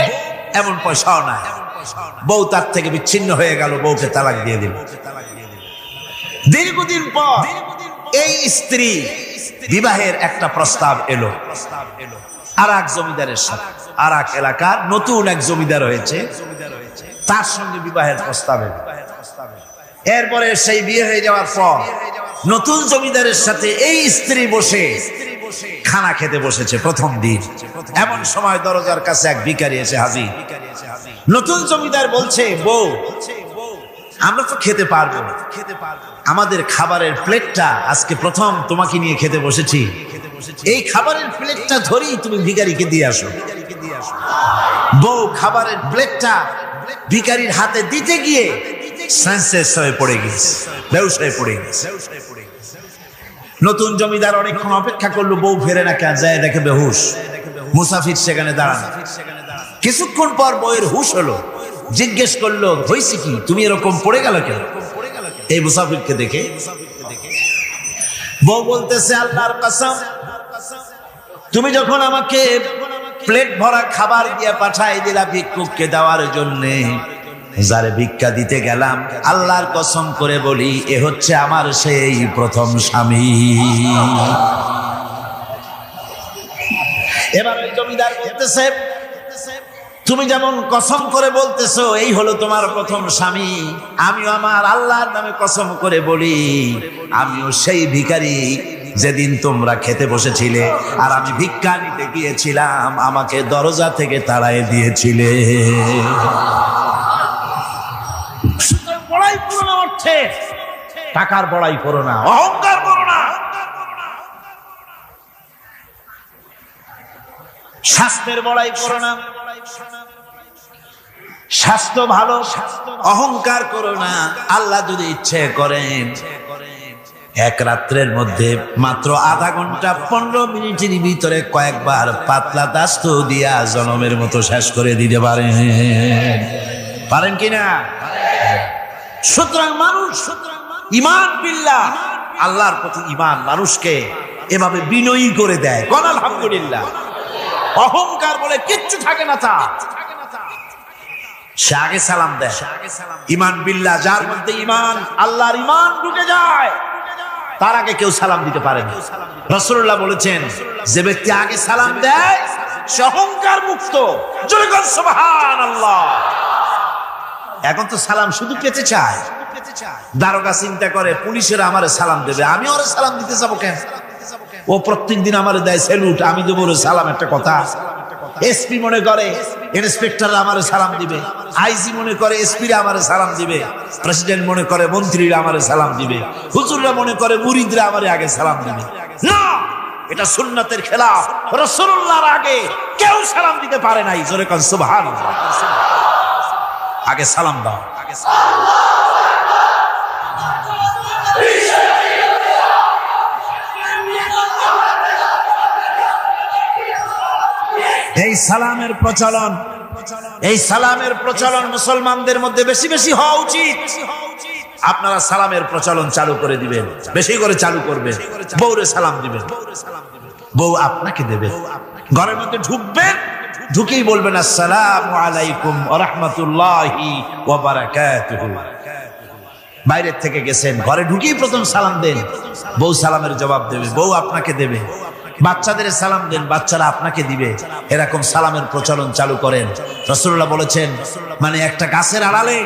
Speaker 1: এমন পয়সাও নাই, বউ তার থেকে বিচ্ছিন্ন হয়ে গেল, বউকে তালাক দিয়ে দিল। দীর্ঘদিন পর এই স্ত্রী বিবাহের একটা প্রস্তাব এলো আর এক জমিদারের সাথে, আর এক এলাকার নতুন এক জমিদার হয়েছে, তার সঙ্গে বিবাহের প্রস্তাব এলো। এরপরে সেই বিয়ে হয়ে যাওয়ার পর নতুন জমিদারের সাথে এই স্ত্রী বসে খানা খেতে বসেছে প্রথম দিন। এমন সময় দরজার কাছে এক ভিখারি এসে হাজির। নতুন জমিদার বলছে, বউ আমরা তো খেতে পারবো, আমাদের খাবারের প্লেটটা আজকে প্রথম তোমাকে নিয়ে খেতে বসেছি, এই খাবারের প্লেটটা ধরেই তুমি ভিখারিকে দিয়ে আসো। বউ খাবারের প্লেটটা ভিখারির হাতে দিতে গিয়ে সেন্সলেস হয়ে পড়ে গেছে, বেহুশ হয়ে পড়ে গেছে। নতুন জমিদার অনেকক্ষণ অপেক্ষা করলো, বউ ফেরে না, কেন যায় দেখে বেহুশ, মুসাফির সেখানে দাঁড়ানো। কিছুক্ষণ পর বউয়ের হুশ হলো, জিজ্ঞেস করলো, হয়েছে কি, তুমি এরকম পড়ে গেল কেন? এই মুসাফিরকে দেখে বউ বলতেছে, আল্লাহর কসম, তুমি যখন আমাকে প্লেট ভরা খাবার দিয়ে পাঠাই দিলা ভিক্ষুককে দেওয়ার জন্যে, যারে ভিক্ষা দিতে গেলাম, আল্লাহর কসম করে বলি, এ হচ্ছে আমার সেই প্রথম স্বামী। এবার ওই জমিদার বলতেছে, তুমি যেমন কসম করে বলতেছো এই হলো তোমার প্রথম স্বামী, আমিও আমার আল্লাহর নামে কসম করে বলি, আমিও সেই ভিখারি যেদিন তোমরা খেতে বসেছিলে আর আমি ভিক্ষা নিতে গিয়েছিলাম, আমাকে দরজা থেকে তাড়াই দিয়েছিলে। বড়াই করো না অর্থে, টাকার বড়াই করো না, অহংকার করো না, স্বাস্থ্যের বড়াই করো না, স্বাস্থ্য ভালো, অহংকার করো না। আল্লাহ যদি ইচ্ছে করেন এক রাত্রের মধ্যে মাত্র আধা ঘন্টা 15 মিনিটের ভিতরে কয়েকবার পাতলা দাস্ত দিয়া জনমের মতো শেষ করে দিতে পারেন, পারেন কিনা? সুতরাং মানুষ ঈমান বিল্লাহ, আল্লাহর প্রতি ঈমান মানুষকে এভাবে বিনয়ী করে দেয়। কোন আলহামদুলিল্লাহ। অহংকার বলে কিচ্ছু থাকে না, তা সে আগে সালাম দেয়। ঈমান বিল্লাহ, যার মধ্যে ঈমান, আল্লাহর ঈমান ঢুকে যায়, তার আগে কেউ সালাম দিতে পারে না। রাসূলুল্লাহ বলেছেন, যে ব্যক্তি আগে সালাম দেয় সে অহংকার মুক্ত। জোরে বল সুবহানাল্লাহ। এখন তো সালাম শুধু পেতে চায়। দারোগা চিন্তা করে, পুলিশেরা আমারে সালাম দেবে, আমি ওরে সালাম দিতে যাবো কেন? ও প্রত্যেক দিন আমারে দেয় স্যালুট, আমি দেবো ওরে সালাম, একটা কথা। এসপি মনে করে ইন্সপেক্টররা আমারে সালাম দিবে, আইজি মনে করে এসপিরা আমারে সালাম দিবে, প্রেসিডেন্ট মনে করে মন্ত্রীরা আমারে সালাম দিবে, হুজুররা মনে করে মুরিদরা আমারে আগে সালাম দিবে। না, এটা সুন্নাতের খেলাফ। রাসূলুল্লাহর আগে কেউ সালাম দিতে পারে নাই। জোরে কোন সুবহানাল্লাহ। আগে সালাম দাও। এই সালামের প্রচলন মুসলমানদের মধ্যে বেশি বেশি হওয়া উচিত। আপনারা সালামের প্রচলন চালু করে দিবেন, বেশি করে চালু করবেন। বউরে সালাম দিবেন, বউ আপনাকে দেবে। ঘরের মধ্যে ঢুকবেন, ঢুকেই বলবেন আসসালামু আলাইকুম ওয়া রাহমাতুল্লাহি ওয়া বারাকাতুহু। বাইরে থেকে গেছেন, ঘরে ঢুকেই প্রথম সালাম দেন, বউ সালামের জবাব দেবে, বউ আপনাকে দেবে। বাচ্চাদের সালাম দেন, বাচ্চারা আপনাকে দিবে। এরকম সালামের প্রচলন চালু করেন। রাসূলুল্লাহ বলেছেন, মানে একটা গাছের আড়ালে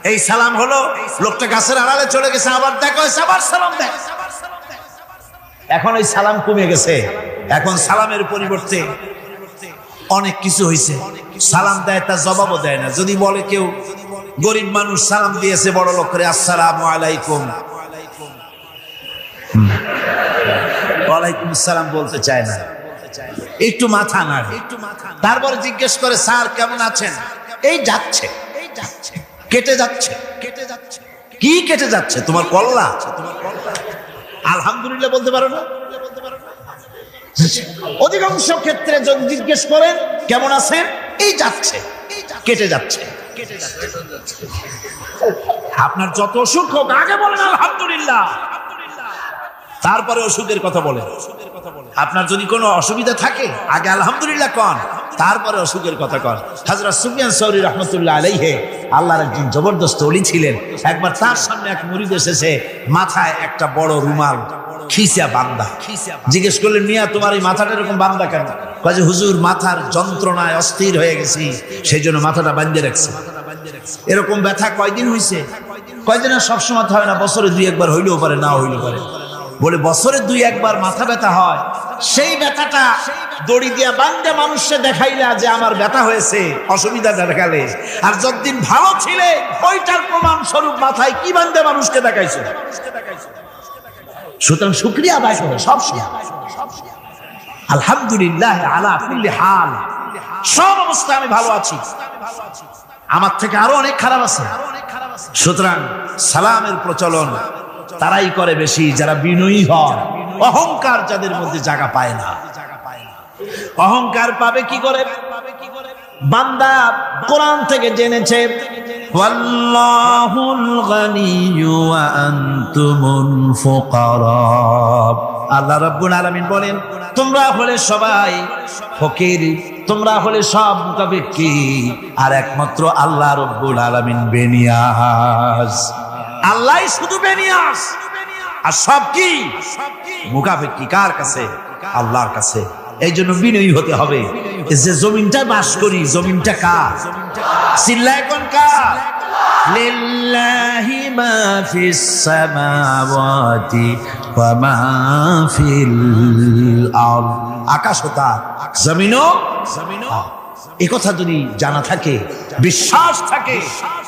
Speaker 1: এই সালাম হলো, লোকটা গাছের আড়ালে চলে গেছে, আবার দেখা হয়েছে, আবার সালাম দেয়। এখন ওই সালাম কমে গেছে, এখন সালামের পরিবর্তে অনেক কিছু হয়েছে। সালাম দেয়, তার জবাবও দেয় না। যদি বলে কেউ, গরিব মানুষ সালাম দিয়েছে বড় লোক করে, আসসালামু আলাইকুম, ওয়ালাইকুম আসসালাম বলতে চায় না, একটু মাথা নাড়ে। তারপরে জিজ্ঞেস করে, স্যার কেমন আছেন? এই যাচ্ছে। কেটে যাচ্ছে। কি কেটে যাচ্ছে? তোমার কল্লা। আলহামদুলিল্লাহ বলতে পারো না? অধিকাংশ ক্ষেত্রে যদি জিজ্ঞেস করেন কেমন আছেন, এই যাচ্ছে, কেটে যাচ্ছে। আপনার যত অসুখ হোক আগে বলেন আলহামদুলিল্লাহ, তারপরে ওষুধের কথা বলেন। আপনার যদি কোনো অসুবিধা থাকে আগে আলহামদুলিল্লাহ কন, তারপরে অসুখের কথা কন। হযরত সুফিয়ান সাউরি রাহমাতুল্লাহ আলাইহি আল্লাহর একজন জবরদস্ত ওলি ছিলেন। একবার তার সামনে এক মুরিদ এসেছে, মাথায় একটা বড় রুমাল খিসা বাঁধা। জিজ্ঞেস করলেন, মিয়া তোমার এই মাথাটা এরকম বাঁধা কেন? কয় যে হুজুর, মাথার যন্ত্রণায় অস্থির হয়ে গেছি, সেই জন্য মাথাটা বাঁধে রাখছি। এরকম ব্যথা কয়দিন হইছে? কয়দিন? আর সবসময় হয় না, বছরে 2-1 হইলেও পারে, না হইলেও পারে। বলে বছরে 2-1 মাথা ব্যথা হয়, সেই ব্যথাটা দড়ি দিয়া বান্ধে মানুষকে দেখাইলা যে আমার ব্যথা হয়েছে, অসুবিধা দেখালে, আর যতদিন ভালো ছিলে ওইটার প্রমাণ স্বরূপ মাথায় কি বান্ধে মানুষকে দেখাইছে। সুতরাং শুকরিয়া আদায় করো সব সময়। আলহামদুলিল্লাহ আলা কুল্লি হাল, সব অবস্থায় আমি ভালো আছি, আমার থেকে আরো অনেক খারাপ আছে। সুতরাং সালামের প্রচলন তারাই করে বেশি যারা বিনয়ী হয়। অহংকার যাদের মধ্যে জায়গা পায় না। অহংকার পাবে কি করে? বান্দা কোরআন থেকে জেনেছে, ওয়াল্লাহুল গানিয়্যু ওয়া আনতুমুল ফুকারা। আল্লাহ রাব্বুল আলামিন বলেন, তোমরা হলে সবাই ফকির, তোমরা হলে সব মুকাফিকি, আর একমাত্র আল্লাহ রাব্বুল আলামিন বেনিয়াজ। আল্লাহ শুধু বেনিয়াজ, আর সব কি মুকাফিকি কার কাছে? আল্লাহর কাছে। এই জন্য বিনয়ী হতে হবে। যে জমিনটা বাস করি, জমিনটা কার? চিল্লায় কোন কার? লিল্লাহি মা ফিস সামাওয়াতি ওয়া মা ফিল আরদ। আকাশ ও তার, জমিনও। এই কথা যদি জানা থাকে, বিশ্বাস থাকে,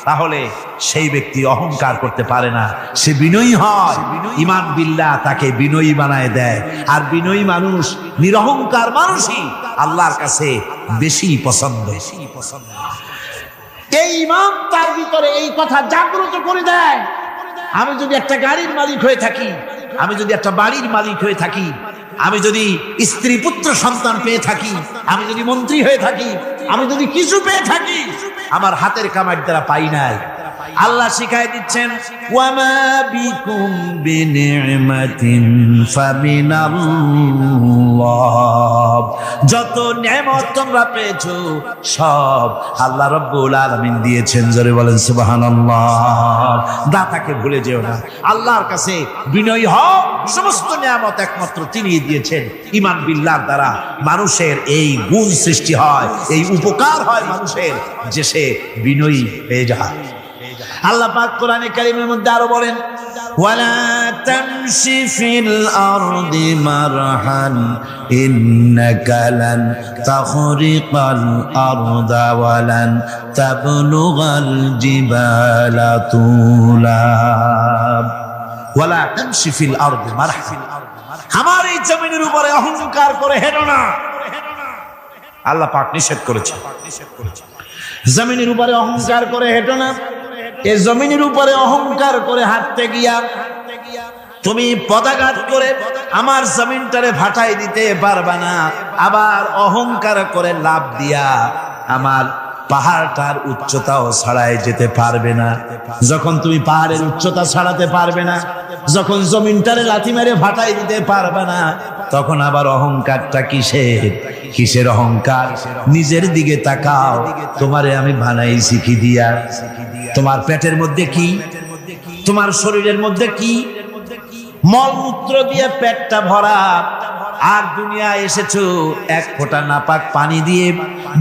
Speaker 1: তাহলে সেই ব্যক্তি অহংকার করতে পারে না, সে বিনয়ী হয়। ঈমান বিল্লাহ তাকে বিনয়ী বানায় দেয়। আর বিনয়ী মানুষ, নিরহংকার মানুষই আল্লাহর কাছে বেশি পছন্দ। এই ঈমান তার ভিতরে এই কথা জাগ্রত করে দেয়। আমি যদি একটা গাড়ির মালিক হয়ে থাকি, আমি যদি একটা বাড়ির মালিক হয়ে থাকি, আমি যদি স্ত্রী পুত্র সন্তান পেয়ে থাকি, আমি যদি মন্ত্রী হয়ে থাকি, আমি যদি কিছু পেয়ে থাকি, আমার হাতের কামাইয়ের দ্বারা পাই নাই। আল্লাহ শিখাই দিচ্ছেন, ওয়ামা বিকুম বিনি'মাতিন ফামিনাল্লাহ। যত নেয়ামত তোমরা পেয়েছো সব আল্লাহ রাব্বুল আলামিন দিয়েছেন। জোরে বলেন সুবহানাল্লাহ। দাতাকে ভুলে যেও না, আল্লাহর কাছে বিনয়ী হও। সমস্ত নেয়ামত একমাত্র তিনি দিয়েছেন। ঈমান বিল্লাহর দ্বারা মানুষের এই গুণ সৃষ্টি হয়, এই উপকার হয় মানুষের, যে সে বিনয়ী হয়ে যায়। আল্লাহ পাক কোরআনে কারীমের মধ্যে আরো বলেন, ওয়ালা তামশি ফিল আরদি মারহান ইন্নাকা লান তাখরিকাল আরদা ওয়ালান তাবলুগাল জিবালা তুলা। ওয়ালা তামশি ফিল আরদি মারহান, আমার এই জমিনের উপরে অহংকার করে হেঁটো না। আল্লাহ পাক নিষেধ করেছে, জমিনের উপরে অহংকার করে হেঁটো না। এই জমিনের উপরে অহংকার করে হাঁটতে গিয়া তুমি পদাঘাত করে আমার জমিনটারে ফাটাই দিতে পারবা না। আবার অহংকার করে লাভ দিয়া আমার পাহাড়টার উচ্চতাও ছাড়াই যেতে পারবে না। যখন তুমি পাহাড়ের উচ্চতা ছাড়াতে পারবে না, যখন জমিনটারে লাথি মেরে ফাটাই দিতে পারবে না, তখন আবার অহংকারটা কিসের? কিসের অহংকার? নিজের দিকে তাকাও, তোমারে আমি বানাইছি কি দিয়া? তোমার পেটের মধ্যে কি? তোমার শরীরের মধ্যে কি? মলমূত্র দিয়ে পেটটা ভরা, আর দুনিয়ায় এসেছো এক ফোঁটা নাপাক পানি দিয়ে।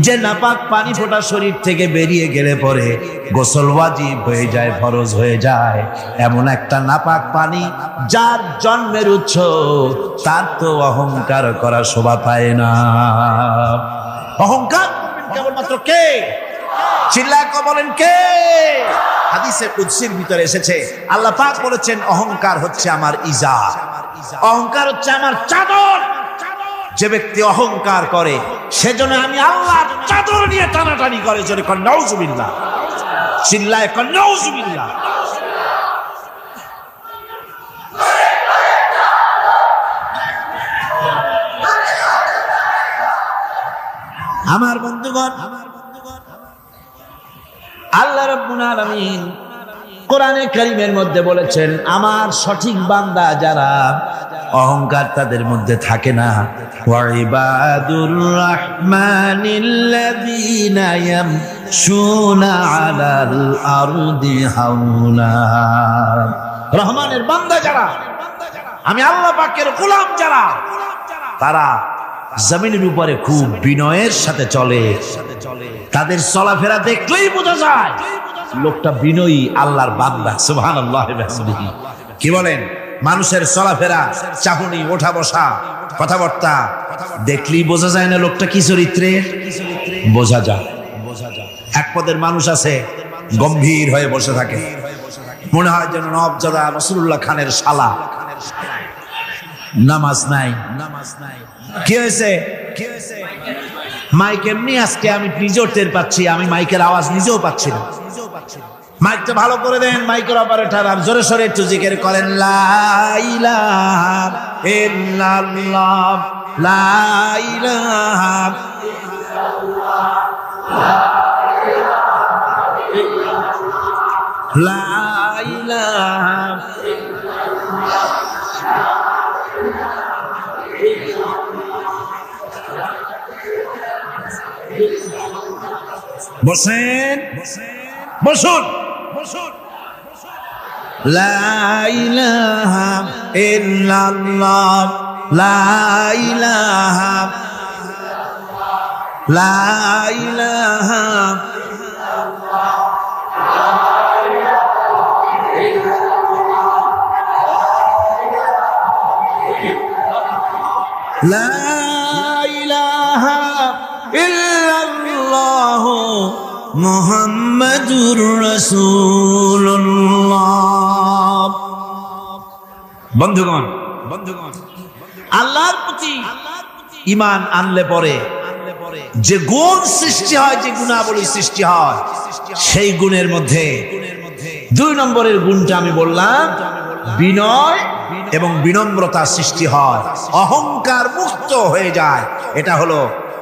Speaker 1: যে নাপাক পানি ফোঁটা শরীর থেকে বেরিয়ে গেলে পরে গোসল ওয়াজিব হয়ে যায়, ফরজ হয়ে যায়। এমন একটা নাপাক পানি যার জন্মের উৎস, তার তো অহংকার করা শোভা পায় না। অহংকার কেবলমাত্র কে? চিল্লায় বলেন কে? হাদিসে কুদসির ভিতরে এসেছে, আল্লাহ পাক বলেছেন, অহংকার হচ্ছে আমার ইজার, অহংকার হচ্ছে আমার চাদর। যে ব্যক্তি অহংকার করে সেজন্য আমি আল্লাহর চাদর নিয়ে টানাটানি করে। জোরে কোন নাউজুবিল্লাহ। চিল্লায় কর নাউজুবিল্লাহ। আমার বন্ধুগণ, আল্লাহ রাব্বুল আলামিন কোরআনে কারীমের মধ্যে বলেছেন, আমার সঠিক বান্দা যারা, অহংকার তাদের মধ্যে থাকে না। ওয়া ইবাদুর রাহমানিল্লাযীনা ইয়ামশুনা আলাল আরদি হাওলা। রহমানের বান্দা যারা, আমি আল্লাহ পাকের গোলাম যারা, তারা জমিনের উপরে খুব বিনয়ের সাথে চলে। তাদের চলাফেরা দেখলেই বোঝা যায় লোকটা বিনয়ী, আল্লাহর বান্দা। সুবহানাল্লাহ ওয়া বিহামদিহি। কি বলেন? মানুষের চলাফেরা, চাহনি, ওঠা বসা, কথাবার্তা দেখলেই বোঝা যায় না লোকটা কি চরিত্রের। বোঝা যায়। এক পদের মানুষ আছে গম্ভীর হয়ে বসে থাকে, মনে হয় যেন নওয়াবজাদা রাসূলুল্লাহ খানের শালা। নামাজ নাই। কি হয়েছে? মাইক এমনি আজকে আমি নিজেও টের পাচ্ছি, আমি মাইকের আওয়াজ নিজেও পাচ্ছি না। মাইকটা ভালো করে দেন, মাইকের অপারেটর, আর জোরে সোরে একটু জিকির করেন, লা ইলাহা ইল্লাল্লাহ, লা ইলাহা ইল্লাল্লাহ, লা ইলাহা। বসেন, বসুন। লা ইলাহা ইল্লাল্লাহ, লা ইলাহা, লা ইলাহা, লা ইলাহা ইল্লাল্লাহ মুহাম্মাদুর রাসূলুল্লাহ। বন্ধুগণ, আল্লাহর প্রতি ঈমান আনলে পরে যে গুণ সৃষ্টি হয়, যে গুণাবলী সৃষ্টি হয়, সেই গুণের মধ্যে 2 নম্বরের গুণটা আমি বললাম, বিনয় এবং বিনম্রতা সৃষ্টি হয়, অহংকার মুক্ত হয়ে যায়। এটা হলো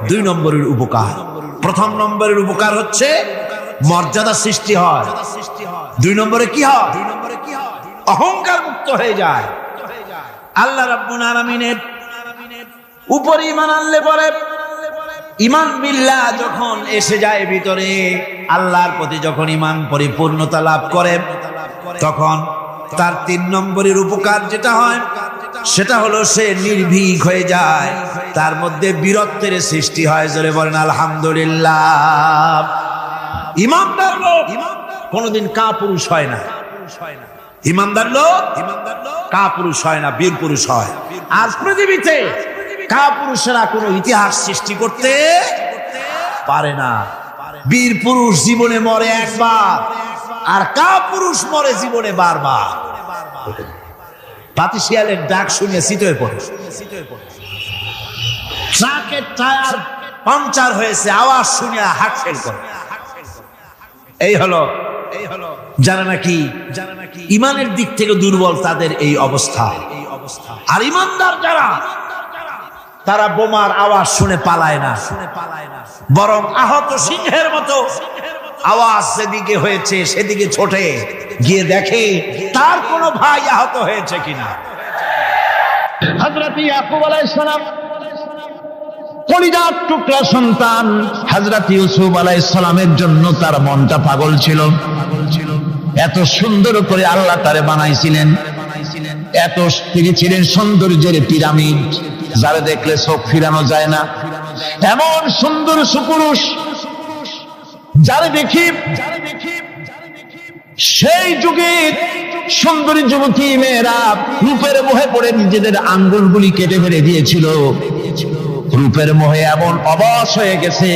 Speaker 1: 2 নম্বরের উপকার। 1 নম্বরের উপকার হচ্ছে মর্যাদা সৃষ্টি হয়। 2 নম্বরে কি হয়? অহংকার মুক্ত হয়ে যায়। আল্লাহ রাব্বুল আলামিনের উপর ঈমান আনলে পরে, ঈমান বিল্লাহ যখন এসে যায় ভিতরে, আল্লাহর প্রতি যখন ঈমান পরিপূর্ণতা লাভ করে, তখন তার 3 নম্বরের উপকার যেটা হয়, সেটা হলো সে নির্ভীক হয়ে যায়, তার মধ্যে বীরত্বের সৃষ্টি হয়। জোরে বলেন আলহামদুলিল্লাহ। ঈমানদার লোক কোনদিন কাপুরুষ হয় না। ঈমানদার লোক কাপুরুষ হয় না, বীর পুরুষ হয়। আর পৃথিবীতে কাপুরুষেরা কোনো ইতিহাস সৃষ্টি করতে পারে না। বীর পুরুষ জীবনে মরে একবার, আর কাপুরুষ মরে জীবনে বারবার। পাতিশিয়ালের ডাক শুনে শীতয়ে পড়ে, ট্রাকের টায়ার পাংচার হয়েছে, আওয়াজ শুনে হার্ট ফেল করে। এই হলো যারা নাকি ঈমানের দিক থেকে দুর্বল, তাদের এই অবস্থা। আর ঈমানদার যারা, তারা বোমার আওয়াজ শুনে পালায় না, বরং আহত সিংহের মতো আওয়াজ যেদিকে হয়েছে সেদিকে ছোটে গিয়ে দেখে তার কোনো ভাই আহত হয়েছে কিনা।
Speaker 2: হযরত ইয়াকুব আলাইহিস সালাম, কলিজার টুকরা সন্তান হযরত ইউসুফ আলাইহিস সালামের জন্য তার মনটা পাগল ছিল। এত সুন্দর করে আল্লাহ তারে বানাইছিলেন, এত তিনি ছিলেন সৌন্দর্যের পিরামিড, যারা দেখলে চোখ ফিরানো যায় না, এমন সুন্দর সুপুরুষ যারা দেখি সেই যুগে সুন্দরী যুবতী মেয়েরা রূপের মোহে পড়ে নিজেদের আঙ্গুলগুলি কেটে ফেলে দিয়েছিল। রূপের মোহে এমন অবশ হয়ে গেছে,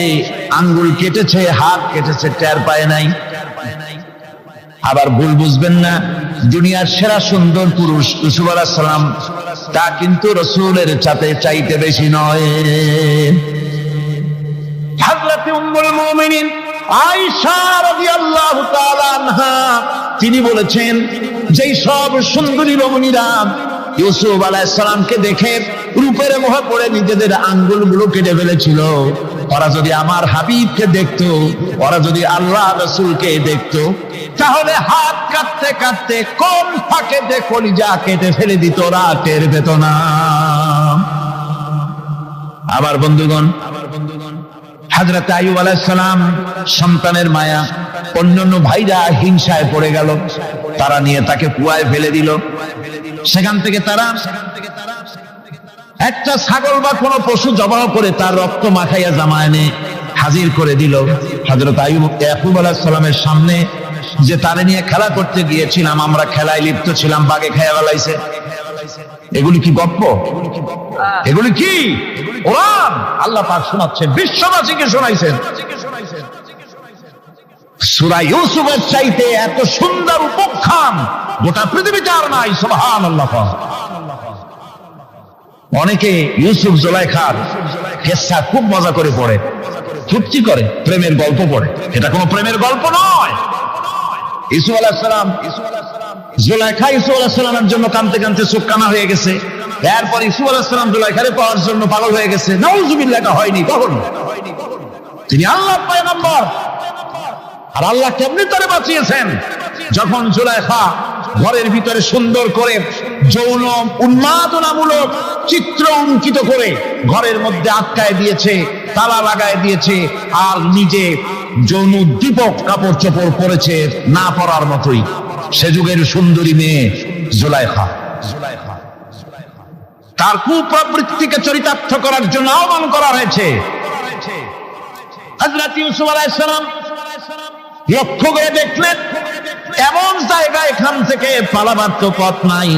Speaker 2: আঙ্গুল কেটেছে, হাত কেটেছে, টের পায় নাই। আবার ভুল বুঝবেন না, দুনিয়ার সেরা সুন্দর পুরুষ ইউসুফ আলাইহিস সালাম, তা কিন্তু রাসূলের চাইতে বেশি নয়। হযরত উম্মুল মুমিনিন আয়েশা রাদিয়াল্লাহু তাআলা আনহা তিনি বলেছেন, যেই সব সুন্দরী রমণীরা ইউসুফ আলাইহিস সালামকে দেখে রূপের মোহে পড়ে নিজেদের আঙ্গুলগুলো কেটে ফেলেছিল, ওরা যদি আমার হাবিবকে দেখতো, ওরা যদি আল্লাহ রাসূলকে দেখতো, তাহলে হাত কাটতে কাটতে কোন ফাঁকে যে কলিজা কেটে ফেলে দিত, ওরা টের পেত না। আবার বন্ধুগণ, হযরত আইয়ুব আলাইহিস সালাম সন্তানের মায়া, অন্যান্য ভাইরা হিংসায় পড়ে গেল, তারা নিয়ে তাকে কুয়ায় ফেলে দিল। সেখান থেকে তারা একটা ছাগল বা কোনো পশু জবাই করে তার রক্ত মাখাইয়া জামায়ানে হাজির করে দিল। হযরত ইয়াকুব আলাইহিস সালামের সামনে যে তারে নিয়ে খেলা করতে গিয়েছিলাম, আমরা খেলায় লিপ্ত ছিলাম, বাগে খেয়ে ফেলাইছে। এগুলি কি গপ্প? এগুলি কি কোরআন? আল্লাহ পাক শোনাচ্ছেন, বিশ্ববাসীকে শোনাইছেন। সূরা ইউসুফের চাইতে এত সুন্দর উপাখ্যান গোটা পৃথিবীতে আর নাই। সুবহানাল্লাহ। অনেকে ইউসুফ জুলাইখার কিসসা খুব মজা করে পড়ে, ফুর্তি করে, প্রেমের গল্প পড়ে। এটা কোনো প্রেমের গল্প নয়। ইউসুফ আলাইহিস সালাম, জুলাইখা ইউসুফ আলাইহিস সালামের জন্য কাঁদতে কাঁদতে চোখ কানা হয়ে গেছে। এরপর ইউসুফ আলাইহিস সালাম জুলাইখারে পাওয়ার জন্য পাগল হয়ে গেছে। নাউজুবিল্লাহ, এটা হয়নি কখনো। তিনি আল্লাহর পয়গম্বর, আর আল্লাহ কেমনি তারে বাঁচিয়েছেন। যখন জুলাইখা ঘরের ভিতরে সুন্দর করে যৌন উন্মাদনামূলক চিত্র অঙ্কিত করে ঘরের মধ্যে আটকায় দিয়েছে, তালা লাগায় দিয়েছে, আর নিজে যৌন উদ্দীপক কাপড় চোপড় পরেছে না পরার মতোই। সে যুগের সুন্দরী মেয়ে জুলাইখা, তার কুপ্রবৃত্তিকে চরিতার্থ করার জন্য আহ্বান করা হয়েছে। হযরত ইউসুফ আলাইহিস সালাম লক্ষ্য করে দেখলেন এমন জায়গা, এখান থেকে পালাবার তো পথ নাই।